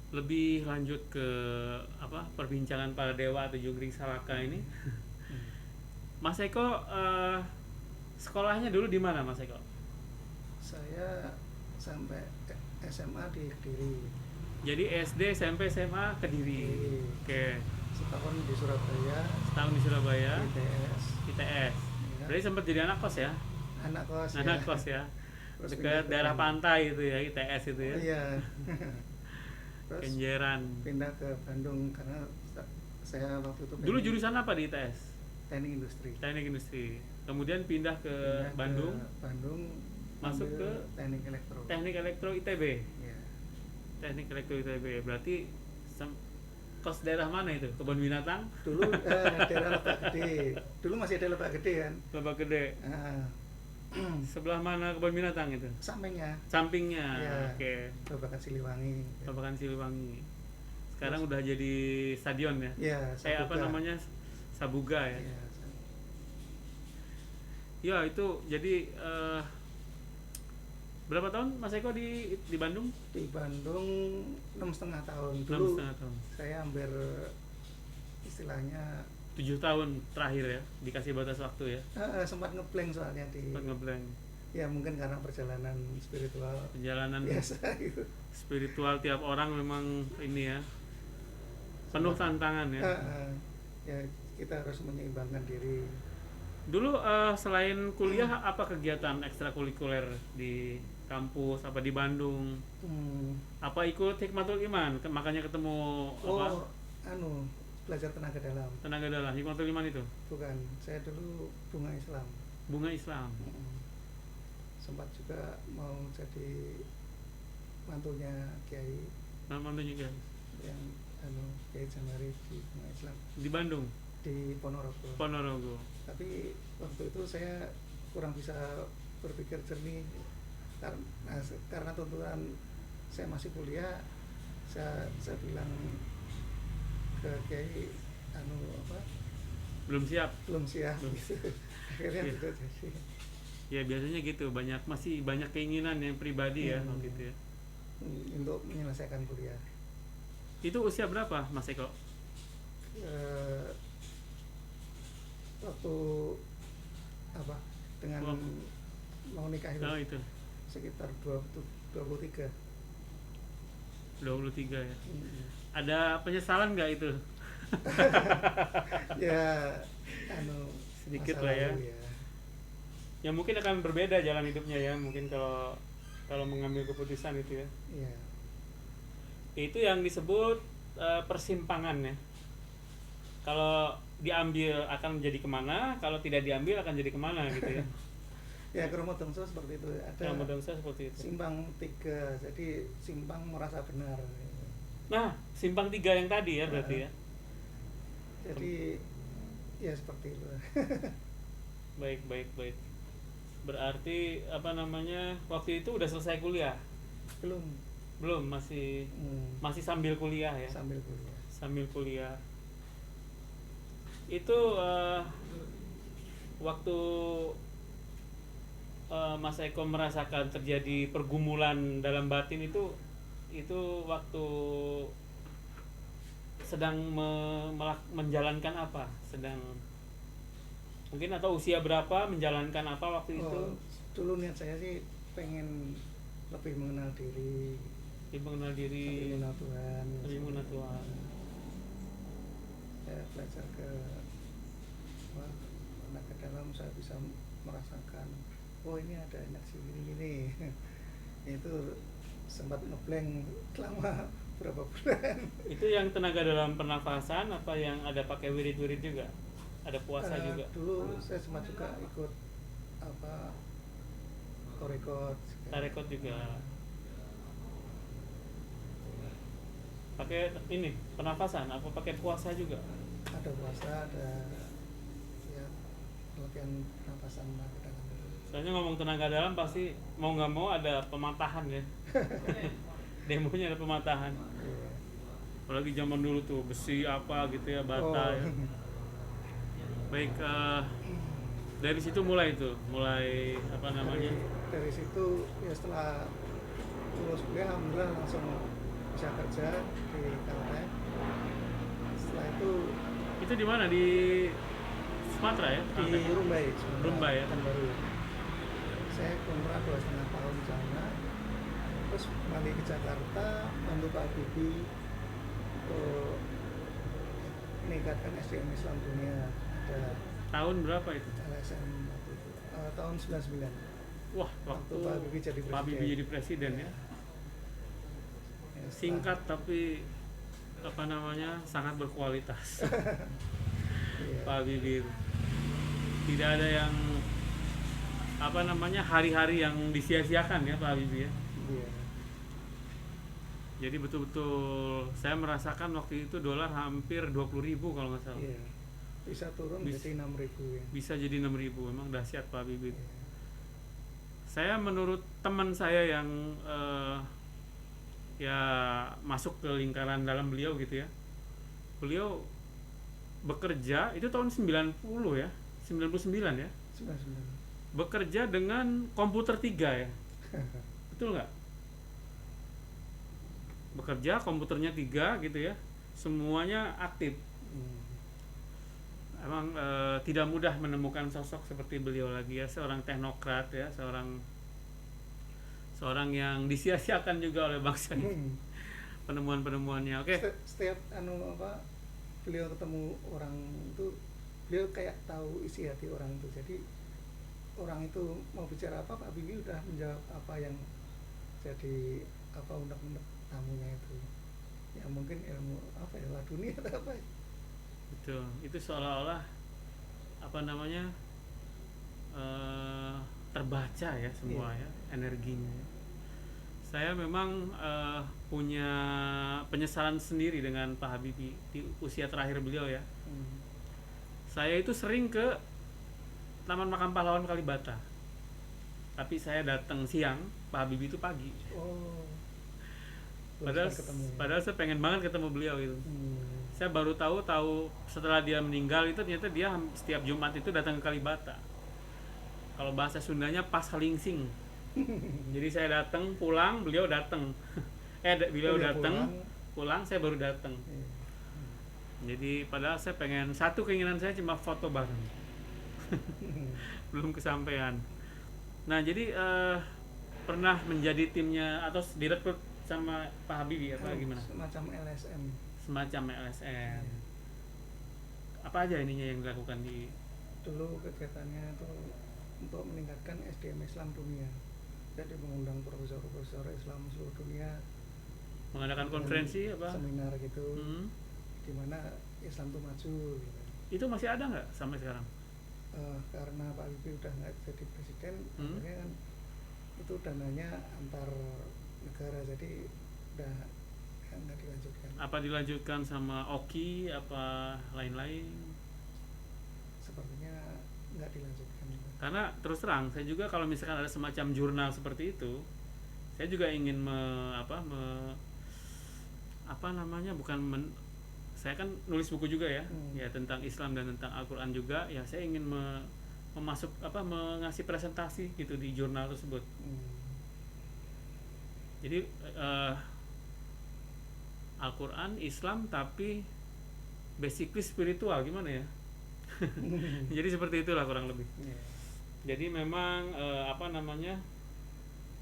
lebih lanjut ke perbincangan para dewa atau junggring salaka ini, Mas Eko sekolahnya dulu di mana, Mas Eko? Saya sampai SMA di Kediri, Jadi SD, SMP, SMA Kediri. Oke, setahun di Surabaya, setahun di Surabaya, ITS, ITS. ya. Berarti sempat jadi anak kos ya? anak kos. Anak ya. kos ya. Terus Dekat pindah ke daerah Bandung. pantai itu ya, ITS itu ya. Oh, iya. Terus Kenjeran. pindah ke Bandung karena saya waktu itu Dulu pengen jurusan apa di ITS? teknik industri. Teknik industri. Kemudian pindah ke Pindah Bandung, ke Bandung, masuk ambil ke teknik elektro. Teknik Elektro ITB. Ya. Teknik Elektro ITB. Berarti kos daerah mana itu? Kebun binatang? Dulu daerah Lebak Gede. Dulu masih ada Lebak Gede kan. Lebak Gede. Nah, Sebelah mana kebun binatang itu? sampingnya Sampingnya. Iya. Oke. Babakan Siliwangi. Babakan Siliwangi. Sekarang udah jadi stadion ya. Ya, Kayak apa Sabuga. namanya? Sabuga ya. Ya, Ya itu jadi berapa tahun Mas Eko di Bandung? di Bandung 6,5 tahun. 6,5 tahun. Saya hampir istilahnya 7 tahun terakhir ya, dikasih batas waktu ya. sempat ngeblank soalnya di Sempat ngeblank. Ya mungkin karena perjalanan spiritual Perjalanan biasa gitu. spiritual tiap orang memang ini ya, penuh tantangan ya. Ya kita harus menyeimbangkan diri. Dulu selain kuliah apa kegiatan ekstrakurikuler di kampus apa di Bandung? Apa ikut Hikmatul Iman? Makanya ketemu apa? Belajar tenaga dalam. Tenaga dalam Hikmatul Iman itu? Bukan, saya dulu bunga Islam. Bunga Islam. Sempat juga mau jadi mantunya Kiai. Mantunya Kiai. Yang Kiai Jamari di bunga Islam. Di Bandung? Di Ponorogo. Ponorogo. Tapi waktu itu saya kurang bisa berpikir jernih karena tuntutan saya masih kuliah. Saya bilang ke Kiai belum siap gitu. Akhirnya Iya. tidak jadi. Ya biasanya gitu, masih banyak keinginan yang pribadi ya gitu ya. Untuk menyelesaikan kuliah. Itu usia berapa Mas Eko? Waktu dengan mau nikah itu, Oh itu sekitar 23. 23 ya. Ada penyesalan nggak itu? Ya sedikit masa lah ya. lalu Ya mungkin akan berbeda jalan hidupnya ya, mungkin kalau mengambil keputusan itu ya. Iya. Itu yang disebut persimpangan ya. Kalau diambil akan menjadi kemana, kalau tidak diambil akan jadi kemana gitu ya. Ya Kromo Dongso seperti itu. Ada Kromo Dongso seperti itu. simpang 3, jadi simpang merasa benar. Nah, simpang 3 yang tadi ya berarti ya. Jadi ya seperti itu. Baik. Berarti waktu itu udah selesai kuliah? Belum, masih sambil kuliah ya. Sambil kuliah. Itu waktu Mas Eko merasakan terjadi pergumulan dalam batin itu waktu sedang menjalankan apa? Mungkin atau usia berapa, menjalankan apa waktu itu? Dulu niat saya sih pengen lebih mengenal diri, lebih mengenal Tuhan. Saya belajar ke tenaga dalam, saya bisa merasakan ini ada energi gini. Itu sempat ngeblank selama berapa bulan. Itu yang tenaga dalam pernafasan apa yang ada pakai wirid-wirid juga? Ada puasa juga? Dulu saya sempat juga ikut tarekot juga. Pakai ini pernafasan apa pakai puasa juga? Ada puasa, ada ya latihan pernapasan tenaga dalam. Soalnya ngomong tenaga dalam pasti mau nggak mau ada pematahan ya. Demonya ada pematahan. Apalagi zaman dulu tuh besi apa gitu ya, bata ya. Baik, dari situ mulai dari situ ya setelah lulus kuliah alhamdulillah langsung bisa kerja di KLM. Setelah itu di mana, di Sumatera ya? di Rumbai ya. Baru. Saya kontrak 2,5 tahun di sana, terus balik ke Jakarta bantu Pak Habibie meningkatkan SDM Islam dunia. Ada Tahun berapa itu? LSM waktu itu, tahun 99. Wah, waktu Pak Habibie jadi presiden. Pak Habibie jadi presiden ya. Singkat tapi sangat berkualitas. Pak Habibie tidak ada yang hari-hari yang disia-siakan ya Pak Habibie ya. Iya. Jadi betul-betul saya merasakan waktu itu dolar hampir 20.000 kalau nggak salah. Iya. Bisa turun jadi 6.000 ya. Bisa jadi 6.000, memang dahsyat Pak Habibie. Iya. Saya menurut teman saya yang ya masuk ke lingkaran dalam beliau gitu ya. Beliau bekerja itu tahun 90 ya. 99 ya. 99. Bekerja dengan komputer 3 ya. Betul nggak? Bekerja komputernya 3 gitu ya. Semuanya aktif. emang tidak mudah menemukan sosok seperti beliau lagi ya, seorang teknokrat ya, seorang yang disia-siakan juga oleh bangsa ini. Hmm. Penemuan-penemuannya. Oke. Setiap beliau ketemu orang itu, beliau kayak tahu isi hati orang itu. Jadi orang itu mau bicara apa, Pak Bibi udah menjawab apa yang jadi unek-unek tamunya itu. Ya mungkin ilmu laduni atau apa ya. Betul. Itu seolah-olah apa namanya? Terbaca ya semua ya energinya. Saya memang punya penyesalan sendiri dengan Pak Habibie di usia terakhir beliau ya. Saya itu sering ke Taman Makam Pahlawan Kalibata, tapi saya datang siang, Pak Habibie itu pagi. Oh. Padahal saya pengen banget ketemu beliau gitu. Saya baru tahu setelah dia meninggal itu ternyata dia setiap Jumat itu datang ke Kalibata. Kalau bahasa Sundanya pas halingsing. Jadi saya datang, pulang, beliau datang. Beliau datang, pulang, saya baru datang. Jadi padahal saya pengen, satu keinginan saya cuma foto bareng. Belum kesampaian. Nah, jadi pernah menjadi timnya atau direkrut sama Pak Habibie apa gimana? Semacam LSM. Semacam LSM. Apa aja ininya yang dilakukan di dulu kegiatannya itu untuk meningkatkan SDM Islam dunia. Jadi mengundang profesor-profesor Islam seluruh dunia, mengadakan konferensi apa? Seminar gitu, di mana Islam itu maju. Gitu. Itu masih ada nggak sampai sekarang? Karena Pak Habibie udah nggak jadi presiden, akhirnya kan itu dananya antar negara, jadi udah nggak dilanjutkan. Apa dilanjutkan sama Oki apa lain-lain? Sepertinya nggak dilanjutkan. Karena terus terang saya juga kalau misalkan ada semacam jurnal seperti itu, saya juga ingin saya kan nulis buku juga ya, ya tentang Islam dan tentang Al-Quran juga, ya saya ingin mengasih presentasi gitu di jurnal tersebut. Jadi Al-Quran Islam tapi basically spiritual gimana ya? Jadi seperti itulah kurang lebih. Jadi memang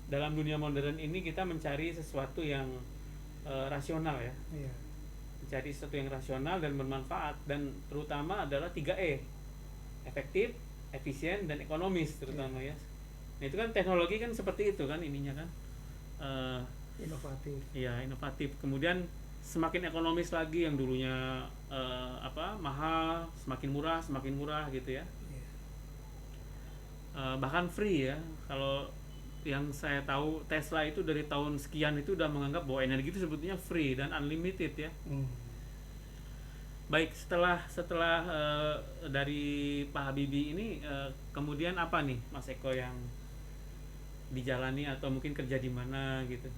dalam dunia modern ini kita mencari sesuatu yang rasional ya. Mencari sesuatu yang rasional dan bermanfaat, dan terutama adalah 3E. Efektif, efisien, dan ekonomis terutama ya. Nah, itu kan teknologi kan seperti itu kan ininya kan. Inovatif. Iya, inovatif. Kemudian semakin ekonomis lagi, yang dulunya mahal, semakin murah gitu ya. Bahkan free ya. Kalau yang saya tahu Tesla itu dari tahun sekian itu udah menganggap bahwa energi itu sebetulnya free dan unlimited ya. Baik, setelah dari Pak Habibie ini kemudian apa nih Mas Eko yang dijalani atau mungkin kerja di mana gitu?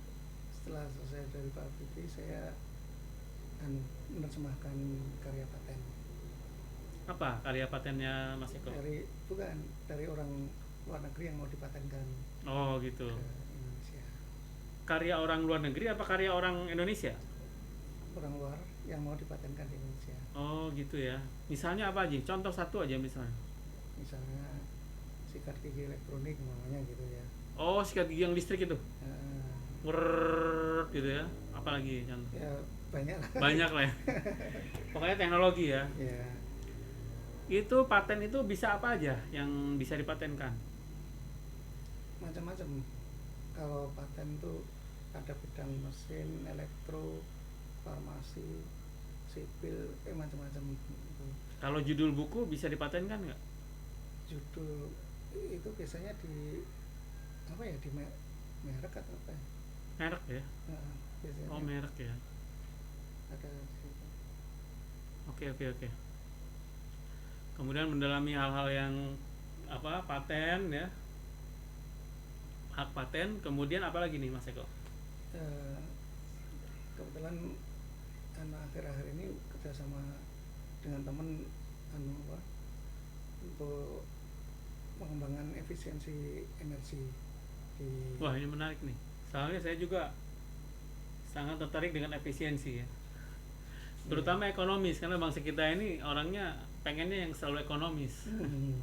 Setelah selesai dari Pak Habibie, saya menerjemahkan karya paten. Apa karya patennya Mas Eko? Dari orang luar negeri yang mau dipatenkan. Oh gitu. Ke Indonesia. Karya orang luar negeri apa karya orang Indonesia? Orang luar yang mau dipatenkan di Indonesia. Oh gitu ya. Misalnya apa aja? Contoh satu aja misalnya. Misalnya sikat gigi elektronik namanya gitu ya. Oh, sikat gigi yang listrik itu. Gitu ya. Apalagi contoh? Ya banyak lah. Banyak lah ya. Pokoknya teknologi ya. Itu paten itu bisa apa aja yang bisa dipatenkan? Macam-macam. Kalau paten itu ada bidang mesin, elektro, farmasi, sipil, macam-macam. Kalau judul buku bisa dipatenkan nggak? Judul itu biasanya di merek atau apa ya? Merek ya? Biasanya. Oh merek ya. Ada. Oke. Kemudian mendalami hal-hal yang paten ya, hak paten. Kemudian apa lagi nih Mas Eko? Kebetulan akhir-akhir ini kerjasama dengan teman untuk pengembangan efisiensi energi di. Wah, ini menarik nih. Soalnya saya juga sangat tertarik dengan efisiensi ya, terutama ekonomis, karena bangsa kita ini orangnya pengennya yang selalu ekonomis. Hmm.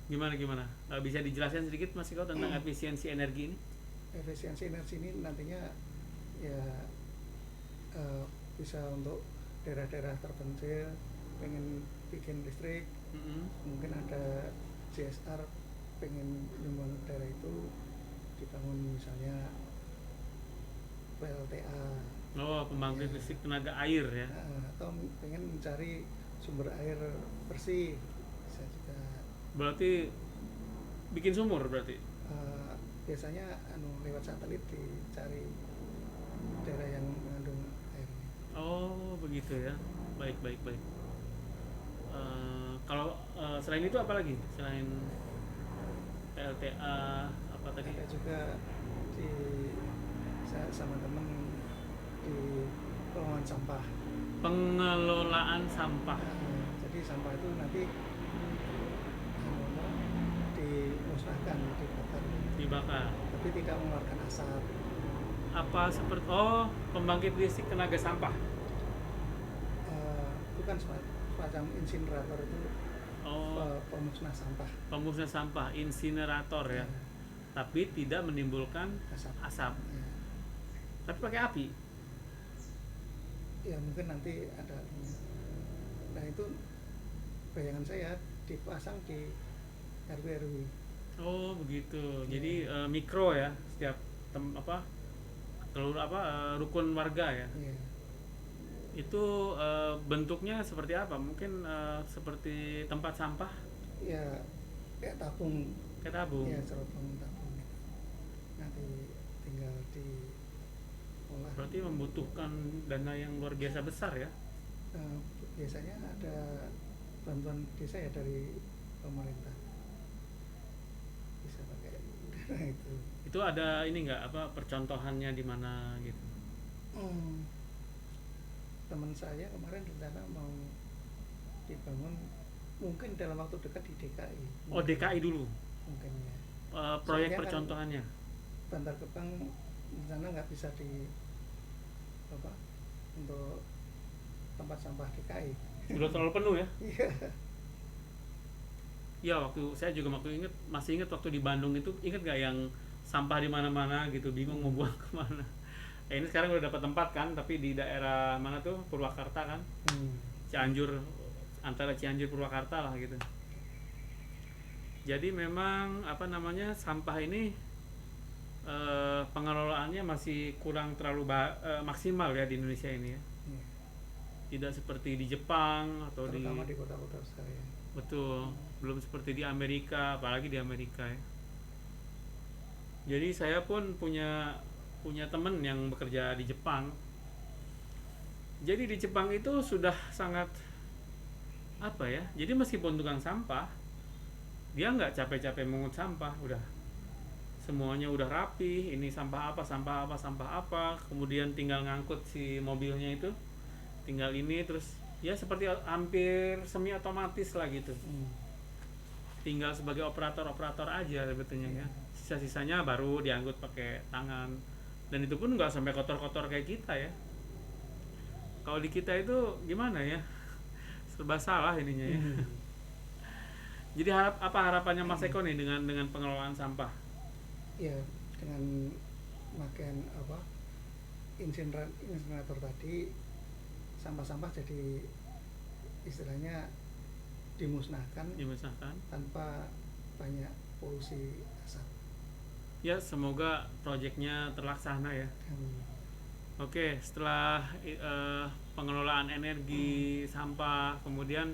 Gimana? Bisa dijelaskan sedikit Mas Eko tentang efisiensi energi ini? Efisiensi energi ini nantinya ya bisa untuk daerah-daerah terpencil pengen bikin listrik, mungkin ada CSR pengen nyumbang daerah itu dibangun misalnya PLTA. Oh, pembangkit Ya. listrik tenaga air ya. Atau pengen mencari sumber air bersih bisa juga. Berarti bikin sumur berarti. Biasanya lewat satelit dicari daerah yang mengandung airnya. Oh, begitu ya. Baik. Kalau selain itu apa lagi? Selain PLTA apa tadi? Ada juga di saya sama temen di pengelolaan sampah. Pengelolaan sampah. Jadi sampah itu nanti dimusnahkan, Dibakar. tapi tidak mengeluarkan asap. Apa seperti pembangkit listrik tenaga sampah. Itu kan semacam insinerator itu, pemusnah sampah. Pemusnah sampah, insinerator ya. Tapi tidak menimbulkan asap. Ya. Tapi pakai api. Ya mungkin nanti ada. Nah itu bayangan saya dipasang di RW. Oh begitu. Jadi mikro ya, setiap rukun warga ya. Ya. Itu bentuknya seperti apa? Mungkin seperti tempat sampah? Ya kayak tabung. Kayak tabung. Ya cerobong tabung itu. Nanti tinggal diolah. Berarti membutuhkan dana yang luar biasa besar ya? Biasanya ada bantuan desa ya dari pemerintah. Bisa pakai dana itu. Itu ada ini nggak percontohannya di mana gitu? Teman saya kemarin rencana mau dibangun mungkin dalam waktu dekat di DKI. Oh DKI dulu. Mungkin ya. Proyek Soalnya kan percontohannya. Bantar Gebang rencana nggak bisa untuk tempat sampah DKI. Sudah terlalu penuh ya? Iya. Ya saya juga masih ingat waktu di Bandung itu, ingat nggak yang sampah di mana-mana gitu, bingung mau buang kemana. Ini sekarang udah dapat tempat kan, tapi di daerah mana tuh, Purwakarta kan, Cianjur, antara Cianjur Purwakarta lah gitu. Jadi memang sampah ini pengelolaannya masih kurang terlalu maksimal ya di Indonesia ini ya. Tidak seperti di Jepang atau terutama di kota-kota besar ya. Betul, belum seperti di Amerika, apalagi di Amerika ya. Jadi saya pun punya teman yang bekerja di Jepang. Jadi di Jepang itu sudah sangat jadi meskipun tukang sampah, dia nggak capek-capek mengut sampah, udah semuanya udah rapi. Ini sampah apa, kemudian tinggal ngangkut si mobilnya itu, tinggal ini terus ya seperti hampir semi otomatis lah gitu. Tinggal sebagai operator aja sebetulnya ya. Sisa-sisanya baru diangkut pakai tangan, dan itu pun nggak sampai kotor-kotor kayak kita ya. Kalau di kita itu gimana ya, serba salah ininya ya. Jadi harapannya Mas Eko nih dengan pengelolaan sampah? Ya dengan pakaian insinerator tadi, sampah-sampah jadi istilahnya dimusnahkan tanpa banyak polusi asap. Ya semoga proyeknya terlaksana ya. Oke, setelah pengelolaan energi sampah, kemudian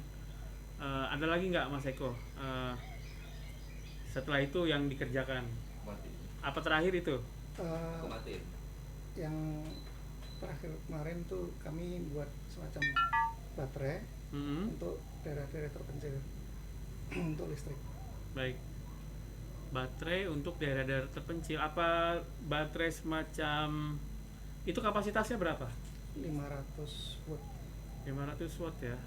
ada lagi nggak Mas Eko setelah itu yang dikerjakan? Apa terakhir itu? Yang terakhir kemarin tuh kami buat semacam baterai untuk daerah-daerah terpencil untuk listrik. Baik, baterai untuk daerah-daerah terpencil. Apa baterai semacam itu, kapasitasnya berapa? 500 watt. 500 watt ya.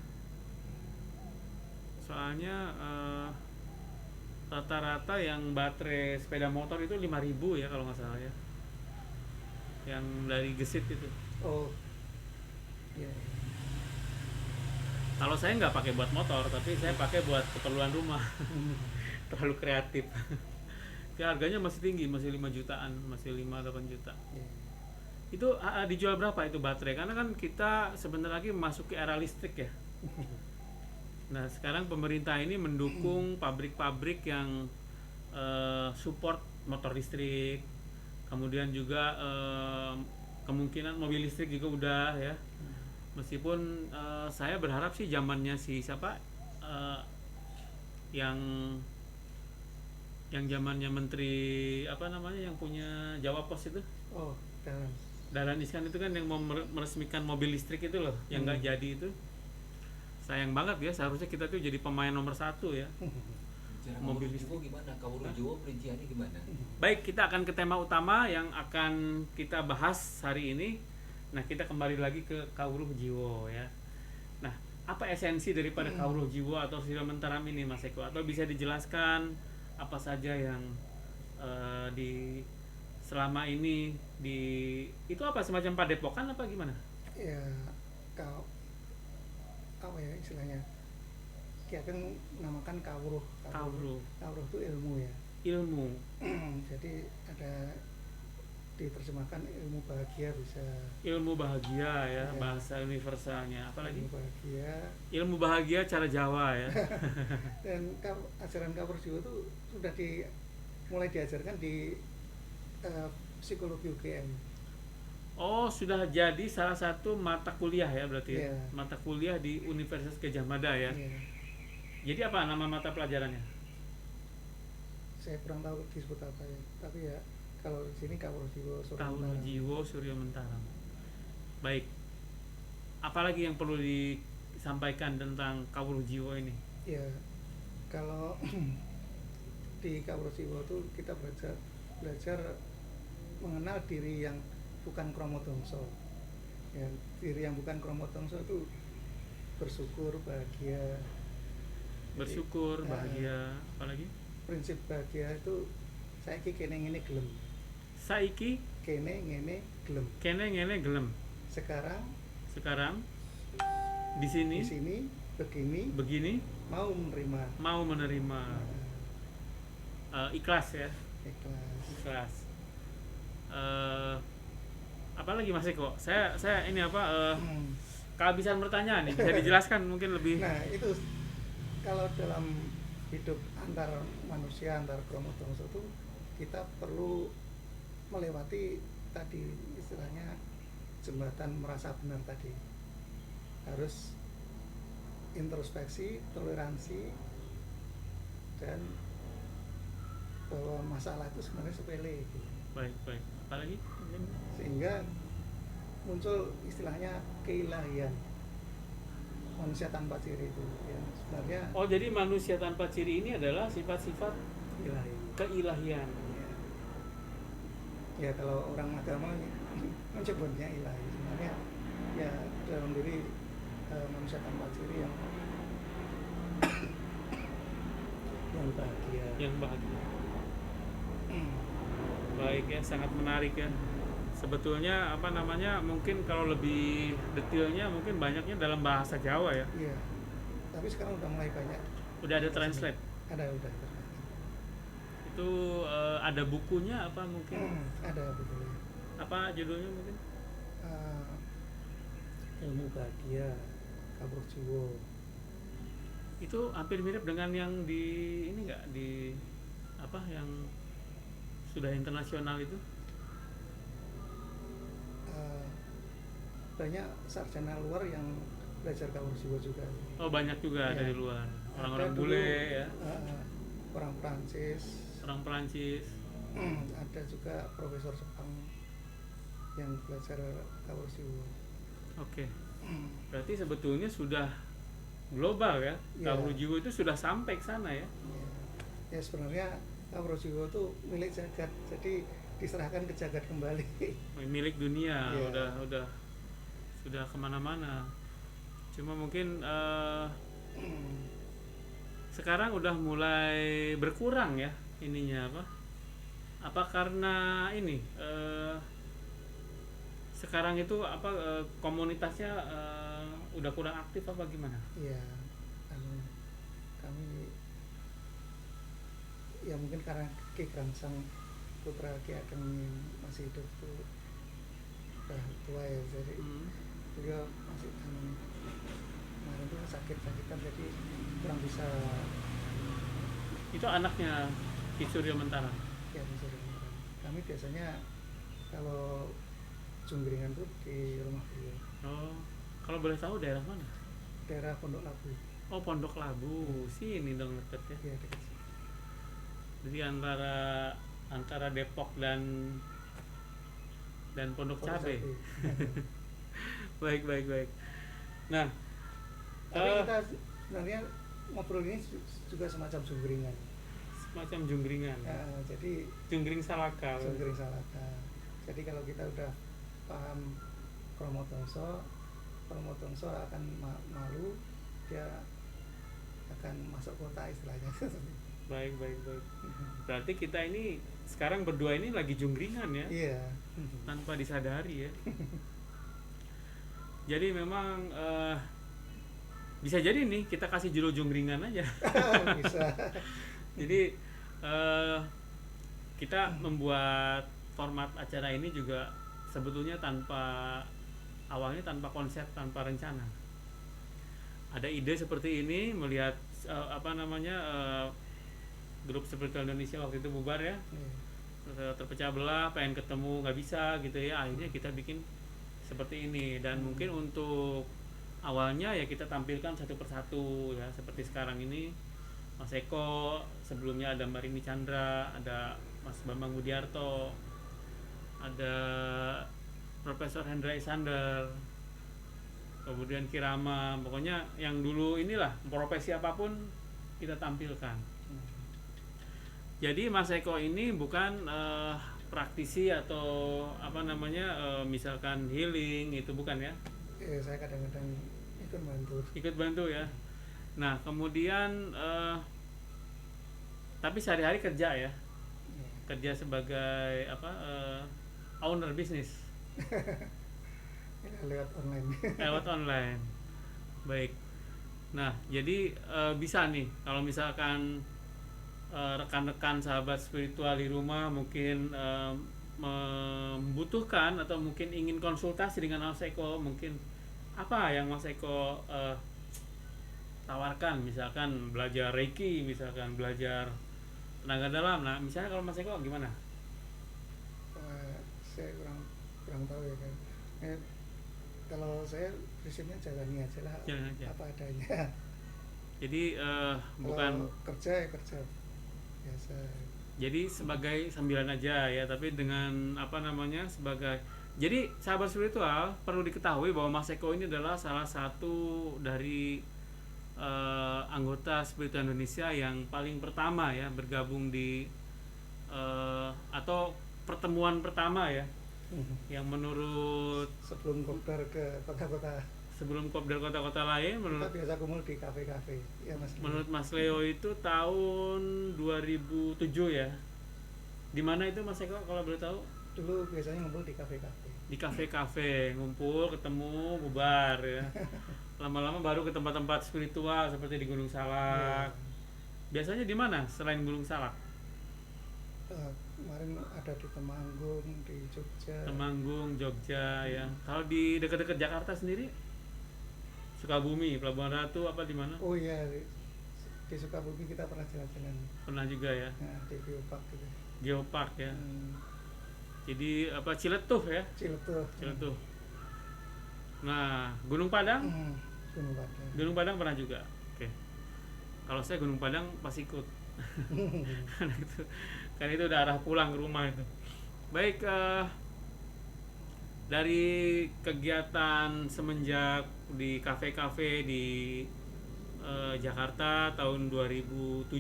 Soalnya rata-rata yang baterai sepeda motor itu 5.000 ya kalau nggak salah ya, yang dari gesit itu. Oh iya. Kalau saya nggak pakai buat motor, tapi saya pakai buat keperluan rumah. Terlalu kreatif. Ya harganya masih tinggi, masih 5 jutaan, masih 5-8 juta. Iya. Itu dijual berapa itu baterai? Karena kan kita sebentar lagi masuk ke era listrik ya. Nah, sekarang pemerintah ini mendukung pabrik-pabrik yang support motor listrik. Kemudian juga kemungkinan mobil listrik juga udah ya. Meskipun saya berharap sih zamannya si siapa yang zamannya menteri apa namanya yang punya Jawa Pos itu, Oh, dalam. Dahlan Iskan itu kan yang mau meresmikan mobil listrik itu loh, yang nggak jadi itu. Sayang banget ya, seharusnya kita tuh jadi pemain nomor 1 ya. Cara Mobil Kawuru Jiwo gimana? Kawuru Jiwo perinciannya gimana? Baik, kita akan ke tema utama yang akan kita bahas hari ini. Nah, kita kembali lagi ke Kawruh Jiwo ya. Nah, apa esensi daripada Kawruh Jiwo atau Surya Mentaram ini, Mas Eko? Atau bisa dijelaskan apa saja yang di selama ini di itu apa semacam padepokan apa gimana? Ya, kau apa ya istilahnya? Kita kan namakan kawruh. Kawruh. Kawruh itu ilmu ya. Ilmu. Jadi ada diterjemahkan ilmu bahagia bisa. Ilmu bahagia ya, Ya. bahasa universalnya. Apalagi? Ilmu bahagia. Ilmu bahagia cara Jawa ya. Dan ajaran Kawruh Jiwo itu sudah mulai diajarkan di psikologi UGM. Oh, sudah jadi salah satu mata kuliah ya berarti ya? Iya. Mata kuliah di Universitas Gadjah Mada ya. Iya. Jadi apa nama mata pelajarannya? Saya kurang tahu disebut apa ya. Tapi ya kalau di sini Kawruh Jiwo Kawruh Jiwo Surya Mentaram. Baik. Apalagi yang perlu disampaikan tentang Kawruh Jiwo ini? Ya, kalau di Kawruh Jiwo itu kita belajar mengenal diri yang bukan kromodongso. Ya, diri yang bukan kromodongso itu bersyukur, bahagia. Bersyukur, Jadi, bahagia, apalagi? prinsip bahagia itu saiki kene ngene gelem. Saiki Kene ngene gelem. kene ngene gelem. Sekarang di di sini sini begini mau mau menerima. menerima. Ikhlas ya, Ikhlas. ikhlas. Apalagi Mas Eko? Saya ini apa kehabisan pertanyaan nih, bisa dijelaskan mungkin lebih. Nah, itu kalau dalam hidup antar manusia, antar kromodongso itu kita perlu melewati tadi istilahnya jembatan merasa benar tadi. Harus introspeksi, toleransi, dan bahwa masalah itu sebenarnya sepele gitu. Baik. Apalagi? Sehingga muncul istilahnya keilahian, manusia tanpa ciri itu ya sebenarnya Oh, jadi manusia tanpa ciri ini adalah sifat-sifat ilahi. keilahian. Ya kalau orang agama menyebutnya ilahi, sebenarnya ya dalam diri manusia tanpa ciri yang bahagia. Yang bahagia. Baik ya, sangat menarik ya. Sebetulnya apa namanya, mungkin kalau lebih detailnya mungkin banyaknya dalam bahasa Jawa ya. Iya. Tapi sekarang udah mulai banyak. Udah ada translate. Udah. Itu ada bukunya apa mungkin? Ada betulnya. Apa judulnya mungkin? Ilmu bahagia, Kawruh Jiwo. Itu hampir mirip dengan yang di ini enggak di apa yang sudah internasional itu? Banyak sarjana luar yang belajar Kawruh Jiwo juga. Oh, banyak juga Ya. dari luar. Orang-orang Ada dulu, bule ya. orang Prancis. Orang Perancis. Ada juga profesor Jepang yang belajar Kawruh Jiwo. Oke. Berarti sebetulnya sudah global ya. Ya. Kawruh Jiwo itu sudah sampai ke sana ya. Ya sebenarnya Kawruh Jiwo itu milik jagat, jadi diserahkan ke jagat kembali. Milik dunia. Ya. Udah sudah kemana-mana. Cuma mungkin sekarang udah mulai berkurang ya ininya apa karena ini sekarang itu komunitasnya udah kurang aktif apa gimana? Iya, anu, kami ya mungkin karena Ki Grangsang putra Ki Ageng ini masih hidup tuh udah tua ya, jadi beliau masih kemarin tuh sakit-sakitan, jadi kurang bisa Itu anaknya Ki Suryo Mentara. ya bisa dilakukan. Kami biasanya kalau Junggringan tuh di rumah beliau, Oh, kalau boleh tahu daerah mana? daerah Pondok Labu. Oh, Pondok Labu. Sini dong deket ya. Ya dekat sini. Jadi antara Depok dan Pondok Cabe. Baik. Nah, Tapi kita sebenarnya ngobrol ini juga semacam Junggringan. semacam junggringan. Ya, jadi Junggring Salaka. Junggring Salaka. Jadi kalau kita udah paham Kromo Tongso akan malu, dia akan masuk kota istilahnya. Baik. Berarti kita ini sekarang berdua ini lagi junggringan ya, Iya. tanpa disadari ya. Jadi memang bisa jadi nih kita kasih judul junggringan aja. Bisa. Jadi kita membuat format acara ini juga sebetulnya awalnya tanpa konsep, tanpa rencana. Ada ide seperti ini melihat grup Spiritual Indonesia waktu itu bubar ya, Iya. terpecah belah, pengen ketemu nggak bisa gitu ya, akhirnya kita bikin seperti ini. Dan mungkin untuk awalnya ya kita tampilkan satu persatu ya, seperti sekarang ini Mas Eko, sebelumnya ada Mbak Rini Chandra, ada Mas Bambang Budiarto, ada Profesor Hendra Isander, kemudian Kirama, pokoknya yang dulu inilah profesi apapun kita tampilkan. Jadi Mas Eko ini bukan praktisi atau misalkan healing, itu bukan ya? Saya kadang-kadang ikut bantu. Ya. Nah kemudian tapi sehari-hari kerja ya, Iya. kerja sebagai owner bisnis. Lewat online. Lewat online. Baik. Nah, jadi bisa nih kalau misalkan rekan-rekan sahabat spiritual di rumah mungkin membutuhkan atau mungkin ingin konsultasi dengan Mas Eko, mungkin apa yang Mas Eko tawarkan, misalkan belajar Reiki, misalkan belajar tenaga dalam. Nah, misalnya kalau Mas Eko gimana? Saya kurang tahu ya kan. Kalau saya prinsipnya jalani aja lah, Jalan aja. apa adanya. Jadi bukan Kalau kerja ya kerja biasa. jadi sebagai sambilan aja ya, tapi dengan sebagai, jadi sahabat spiritual perlu diketahui bahwa Mas Eko ini adalah salah satu dari anggota Spiritual Indonesia yang paling pertama ya bergabung di atau pertemuan pertama ya, yang menurut Sebelum kopdar ke kota-kota, sebelum kopdar kota-kota lain, kita biasa kumpul di kafe-kafe ya Mas. menurut Mas Leo itu tahun 2007 ya. Di mana itu Mas Eko kalau boleh tahu? Dulu biasanya ngumpul di kafe-kafe. Di kafe-kafe, ngumpul, ketemu, bubar ya. Lama-lama baru ke tempat-tempat spiritual seperti di Gunung Salak. Biasanya di mana selain Gunung Salak? Kemarin ada di Temanggung, di Jogja. Temanggung, Jogja ya. Kalau di dekat-dekat Jakarta sendiri? Sukabumi, Pelabuhan Ratu, apa di mana? Oh iya, di Sukabumi kita pernah jalan-jalan. Pernah juga ya. Nah, di Biopark gitu. Geopark ya. Jadi Ciletuh ya. Ciletuh. Nah, Gunung Padang? Gunung Padang. Gunung Padang pernah juga. Oke. Kalau saya Gunung Padang pasti ikut. kan itu udah arah pulang ke rumah itu. Baik, dari kegiatan semenjak di kafe-kafe di Jakarta tahun 2007,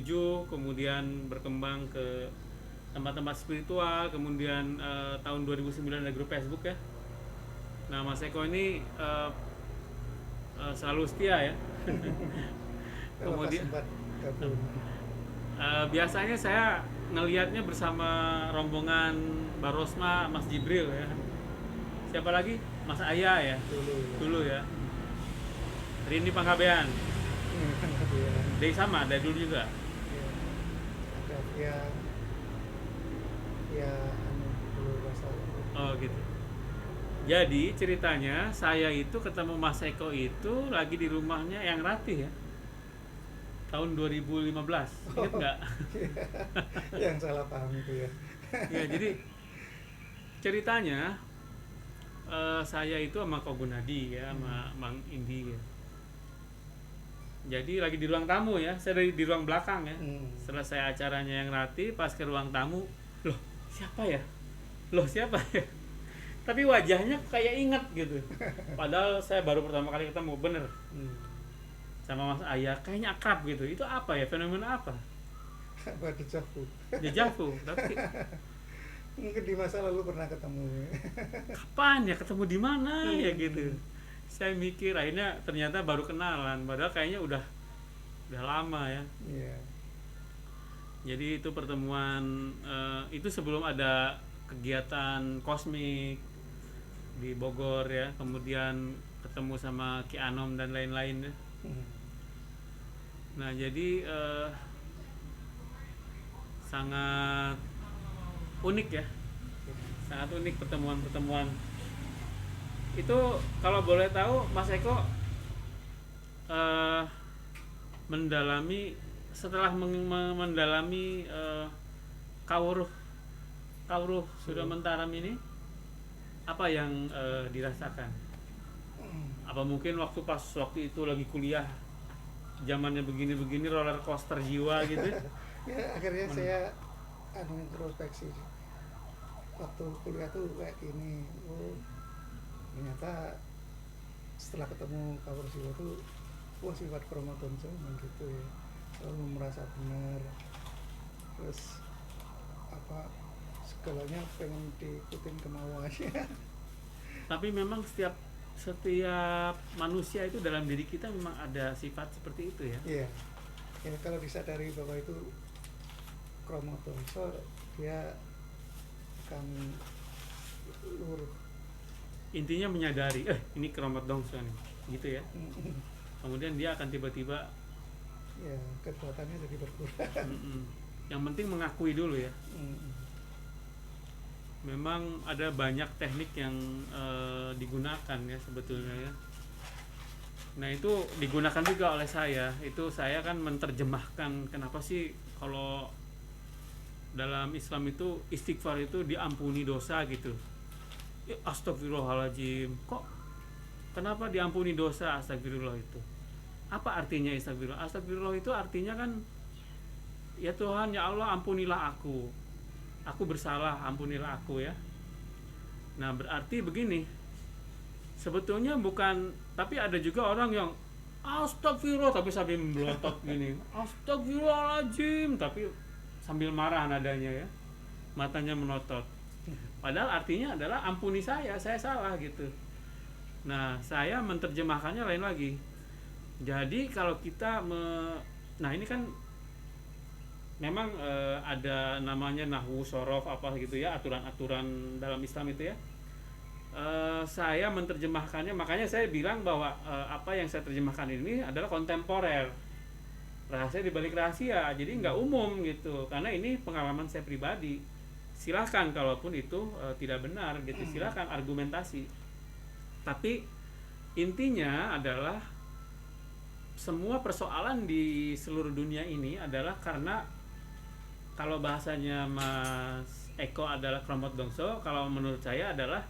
kemudian berkembang ke tempat-tempat spiritual, kemudian tahun 2009 ada grup Facebook ya. Nah, Mas Eko ini selalu setia ya. Kemudian biasanya saya ngelihatnya bersama rombongan Barosma, Mas Jibril ya. Siapa lagi? Mas Ayah ya. Dulu ya. Rini Panggabean. Ini kan dia Dari sama, dari dulu juga. ya, ada via anu dulu bahasa Oh gitu. Jadi ceritanya saya itu ketemu Mas Eko itu lagi di rumahnya yang Ratih ya. Tahun 2015. Ingat nggak? yang salah paham itu ya. Ya, jadi ceritanya saya itu sama Ko Gunadi ya, sama Mang Indi ya. Jadi lagi di ruang tamu ya, saya di ruang belakang ya. Selesai acaranya yang Rati, pas ke ruang tamu, loh siapa ya? Loh siapa ya? Tapi wajahnya kayak inget gitu. Padahal saya baru pertama kali ketemu, bener. Sama Mas Ayah, kayaknya akrab gitu. Itu apa ya? Fenomena apa? Apa dejavu? Dejavu, tapi Mungkin di masa lalu pernah ketemu. kapan ya ketemu di mana ya gitu. Saya mikir akhirnya ternyata baru kenalan, padahal kayaknya udah lama ya. Iya. Jadi itu pertemuan itu sebelum ada kegiatan kosmik di Bogor ya, kemudian ketemu sama Ki Anom dan lain-lain ya. Nah jadi sangat unik ya, sangat unik pertemuan-pertemuan itu. Kalau boleh tahu Mas Eko mendalami setelah mendalami kawruh Surya Mentaram ini, apa yang dirasakan? Apa mungkin waktu itu lagi kuliah zamannya begini-begini roller coaster jiwa gitu? Ya akhirnya saya introspeksi waktu kuliah tuh kayak gini. Oh ternyata setelah ketemu Kawur Siwa tuh wah sifat Kromotonso memang gitu ya, selalu merasa benar, terus apa segalanya pengen diikutin kemauannya. Tapi memang setiap manusia itu dalam diri kita memang ada sifat seperti itu ya. Iya ya, kalau disadari bahwa itu Kromotonso, dia akan luruh. Intinya menyadari ini Kromotonso nih gitu ya. Kemudian dia akan tiba-tiba Ya kekuatannya jadi berkurang. Yang penting mengakui dulu ya. Memang ada banyak teknik yang digunakan ya sebetulnya ya. Nah itu digunakan juga oleh saya. Itu saya kan menerjemahkan kenapa sih kalau dalam Islam itu istighfar itu diampuni dosa gitu. Astagfirullahaladzim, kok kenapa diampuni dosa astagfirullah itu? Apa artinya astagfirullah? Astagfirullah itu artinya kan ya Tuhan ya Allah ampunilah aku bersalah, ampunilah aku ya. Nah berarti begini, sebetulnya bukan, tapi ada juga orang yang astagfirullah tapi sambil melotot gini, astagfirullahaladzim tapi sambil marah nadanya ya, matanya melotot. Padahal artinya adalah ampuni saya salah gitu. Nah saya menerjemahkannya lain lagi. Jadi kalau kita nah ini kan memang ada namanya nahwu sorof apa gitu ya, aturan-aturan dalam Islam itu ya. Saya menerjemahkannya, makanya saya bilang bahwa apa yang saya terjemahkan ini adalah kontemporer, rahasia di balik rahasia, jadi nggak umum gitu, karena ini pengalaman saya pribadi. Silahkan kalaupun itu tidak benar gitu, silahkan argumentasi, tapi intinya adalah semua persoalan di seluruh dunia ini adalah karena, kalau bahasanya Mas Eko adalah Kromotonso, kalau menurut saya adalah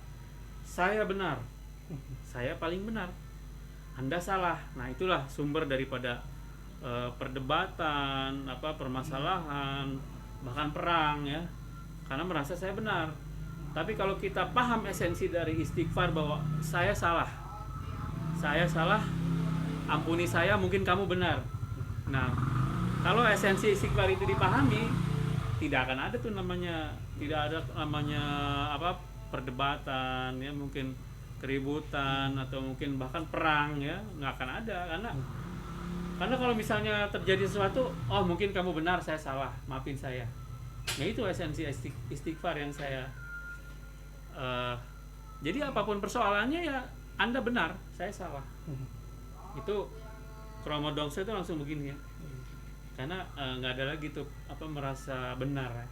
saya benar, saya paling benar, Anda salah. Nah itulah sumber daripada perdebatan, permasalahan, bahkan perang ya, karena merasa saya benar. Tapi kalau kita paham esensi dari istighfar bahwa saya salah, ampuni saya, mungkin kamu benar. Nah kalau esensi istighfar itu dipahami, tidak akan ada tuh namanya, perdebatan ya, mungkin keributan atau mungkin bahkan perang ya, nggak akan ada. Karena kalau misalnya terjadi sesuatu, oh mungkin kamu benar, saya salah, maafin saya. Ya itu esensi istighfar yang saya jadi apapun persoalannya ya Anda benar, saya salah. Itu kromo dongso itu langsung begini ya. Karena nggak ada lagi tuh merasa benar ya.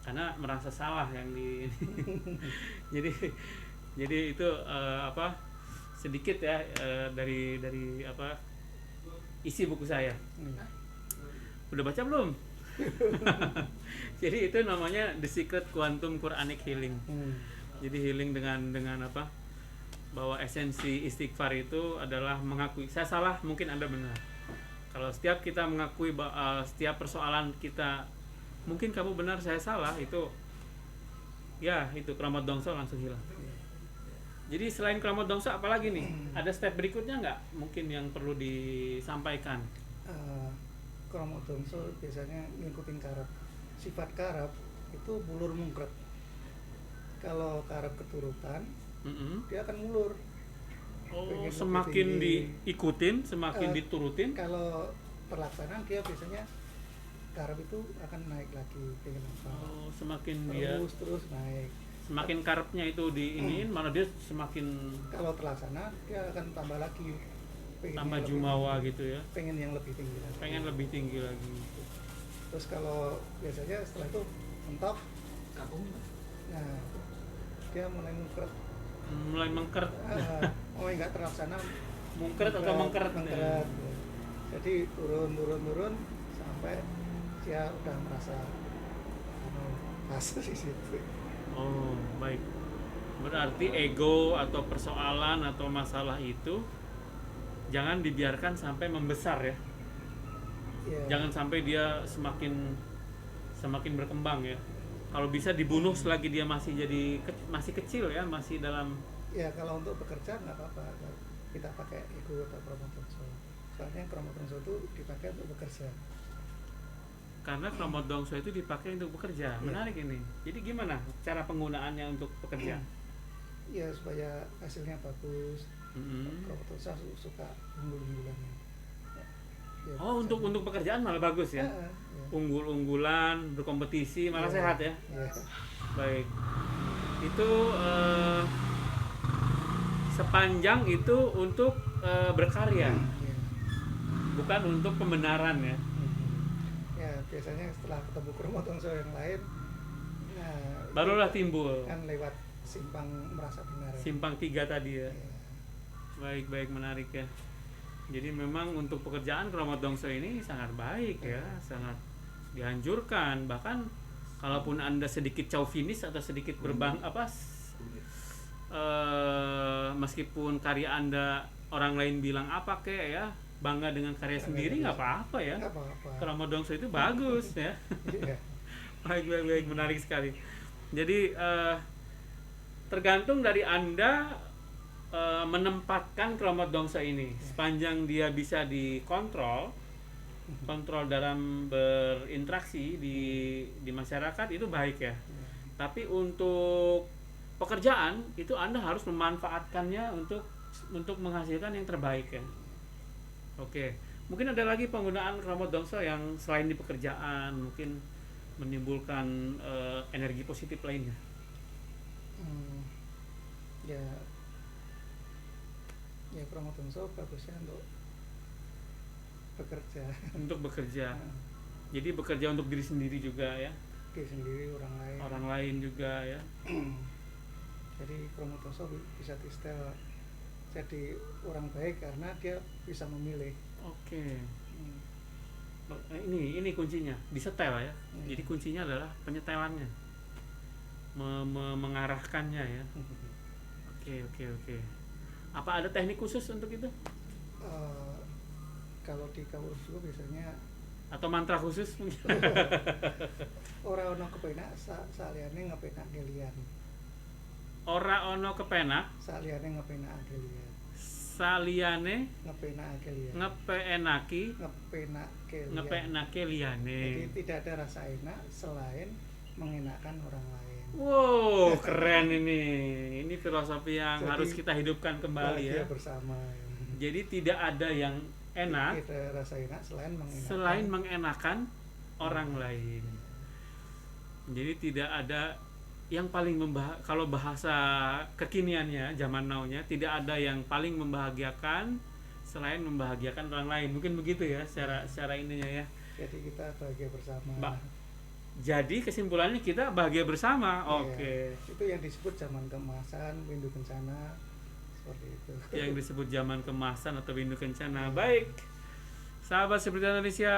Karena merasa salah yang di jadi itu sedikit ya dari isi buku saya. Udah baca belum? Jadi itu namanya The Secret Quantum Quranic Healing. Jadi healing dengan bahwa esensi istighfar itu adalah mengakui saya salah, mungkin Anda benar. Kalau setiap kita mengakui setiap persoalan kita, mungkin kamu benar, saya salah, itu keramat dongso langsung hilang. Jadi selain keramat dongso apalagi nih? Ada step berikutnya nggak? Mungkin yang perlu disampaikan. Kromo dongso biasanya ngikutin karab. Sifat karab itu bulur mungkret. Kalau karab keturutan, dia akan mulur. Oh, semakin diikutin, semakin diturutin. Kalau pelaksanaan dia biasanya karab itu akan naik lagi, pengen apa? Oh, semakin dia terus naik. Semakin karabnya itu diiniin, malah dia semakin kalau terlaksana dia akan tambah lagi. Tambah jumawa gitu ya. Pengen yang lebih tinggi lagi. Pengen lebih tinggi lagi. Terus kalau biasanya setelah itu mentok, nah dia mulai mungkret. Mulai mengkeret. Mulai nggak terlaksana. Mungkret atau mengkeret? Mengkeret. Jadi turun sampai dia udah merasa pas di situ. Oh, baik. Berarti ego atau persoalan atau masalah itu jangan dibiarkan sampai membesar ya. Jangan sampai dia semakin berkembang ya. Kalau bisa dibunuh selagi dia masih kecil ya, masih dalam. Ya kalau untuk bekerja nggak apa-apa, kita pakai ego atau kromo dongso. Soalnya kromo dongso itu dipakai untuk bekerja. Karena kromo dongso itu dipakai untuk bekerja. Menarik ini. Jadi gimana cara penggunaannya untuk bekerja? Ya supaya hasilnya bagus. Kromo dongso suka unggul-unggulannya. Untuk pekerjaan malah bagus ya. Unggul-unggulan, berkompetisi, malah sehat ya. Baik. Itu sepanjang itu untuk berkarya. Bukan untuk pembenaran ya. Ya, biasanya setelah ketemu kromo dongso yang lain, barulah timbul. Kan lewat simpang merasa benar. Simpang 3 tadi ya. Baik, menarik ya. Jadi memang untuk pekerjaan kromo dongso ini sangat baik ya, sangat dianjurkan. Bahkan kalaupun Anda sedikit chauvinis atau sedikit meskipun karya Anda orang lain bilang apa kek ya, bangga dengan karya sendiri nggak apa-apa ya. Kromo dongso itu bagus ya. Baik, menarik sekali. Jadi tergantung dari Anda menempatkan kromo dongso ini. Sepanjang dia bisa dikontrol dalam berinteraksi di masyarakat, itu baik ya. Tapi untuk pekerjaan itu Anda harus memanfaatkannya untuk menghasilkan yang terbaik ya. Oke. Mungkin ada lagi penggunaan kromo dongso yang selain di pekerjaan, mungkin menimbulkan energi positif lainnya. Ya kromo dongso bagusnya untuk bekerja. Untuk bekerja. Jadi bekerja untuk diri sendiri juga ya. Diri sendiri, orang lain juga ya. Jadi kromo dongso bisa di-setel jadi orang baik karena dia bisa memilih. Oke. Ini kuncinya, disetel ya. Jadi kuncinya adalah penyetelannya. Mengarahkannya ya. Oke. Apa ada teknik khusus untuk itu? Kalau di Kawur juga biasanya atau mantra khusus mungkin. Ora ono kepenak saliyane ngepenak kelian. Ora ono kepenak saliyane ngepenak kelian. Saliyane ngepenak kelian. Ngepenake liyane. Jadi tidak ada rasa enak selain mengenakan orang lain. Wow, keren ini. Ini filosofi yang harus kita hidupkan kembali ya. Bersama. Jadi tidak ada yang enak. Tidak ada rasa enak selain mengenakan orang lain. Jadi tidak ada yang paling kalau bahasa kekiniannya, zaman now-nya, tidak ada yang paling membahagiakan selain membahagiakan orang lain. Mungkin begitu ya secara ininya ya. Jadi kita bahagia bersama. Jadi kesimpulannya kita bahagia bersama. Iya, Oke. itu yang disebut zaman keemasan, windu kencana, seperti itu. Yang disebut zaman kemasan atau windu kencana. Baik, sahabat Spiritual Indonesia,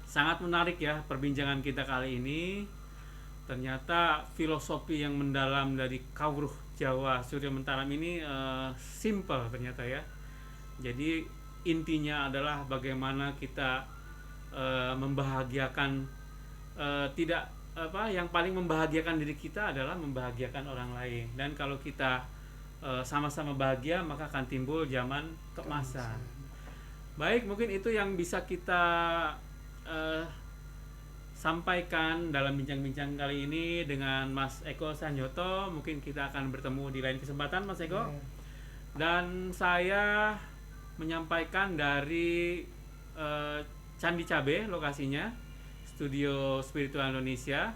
sangat menarik ya perbincangan kita kali ini. Ternyata filosofi yang mendalam dari Kawruh Jawa Surya Mentaram ini simple ternyata ya. Jadi intinya adalah bagaimana kita membahagiakan, tidak yang paling membahagiakan diri kita adalah membahagiakan orang lain. Dan kalau kita sama-sama bahagia, maka akan timbul zaman keemasan. Baik, mungkin itu yang bisa kita sampaikan dalam bincang-bincang kali ini dengan Mas Eko Sanjoto. Mungkin kita akan bertemu di lain kesempatan, Mas Eko. Dan saya menyampaikan dari Candi Cabe lokasinya, Studio Spiritual Indonesia.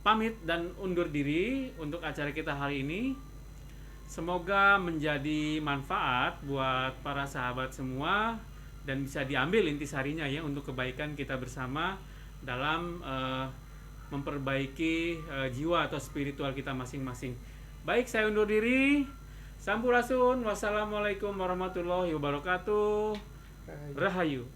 Pamit dan undur diri untuk acara kita hari ini. Semoga menjadi manfaat buat para sahabat semua dan bisa diambil intisarinya ya untuk kebaikan kita bersama dalam memperbaiki jiwa atau spiritual kita masing-masing. Baik, saya undur diri. Sampurasun. Wassalamualaikum warahmatullahi wabarakatuh. Rahayu.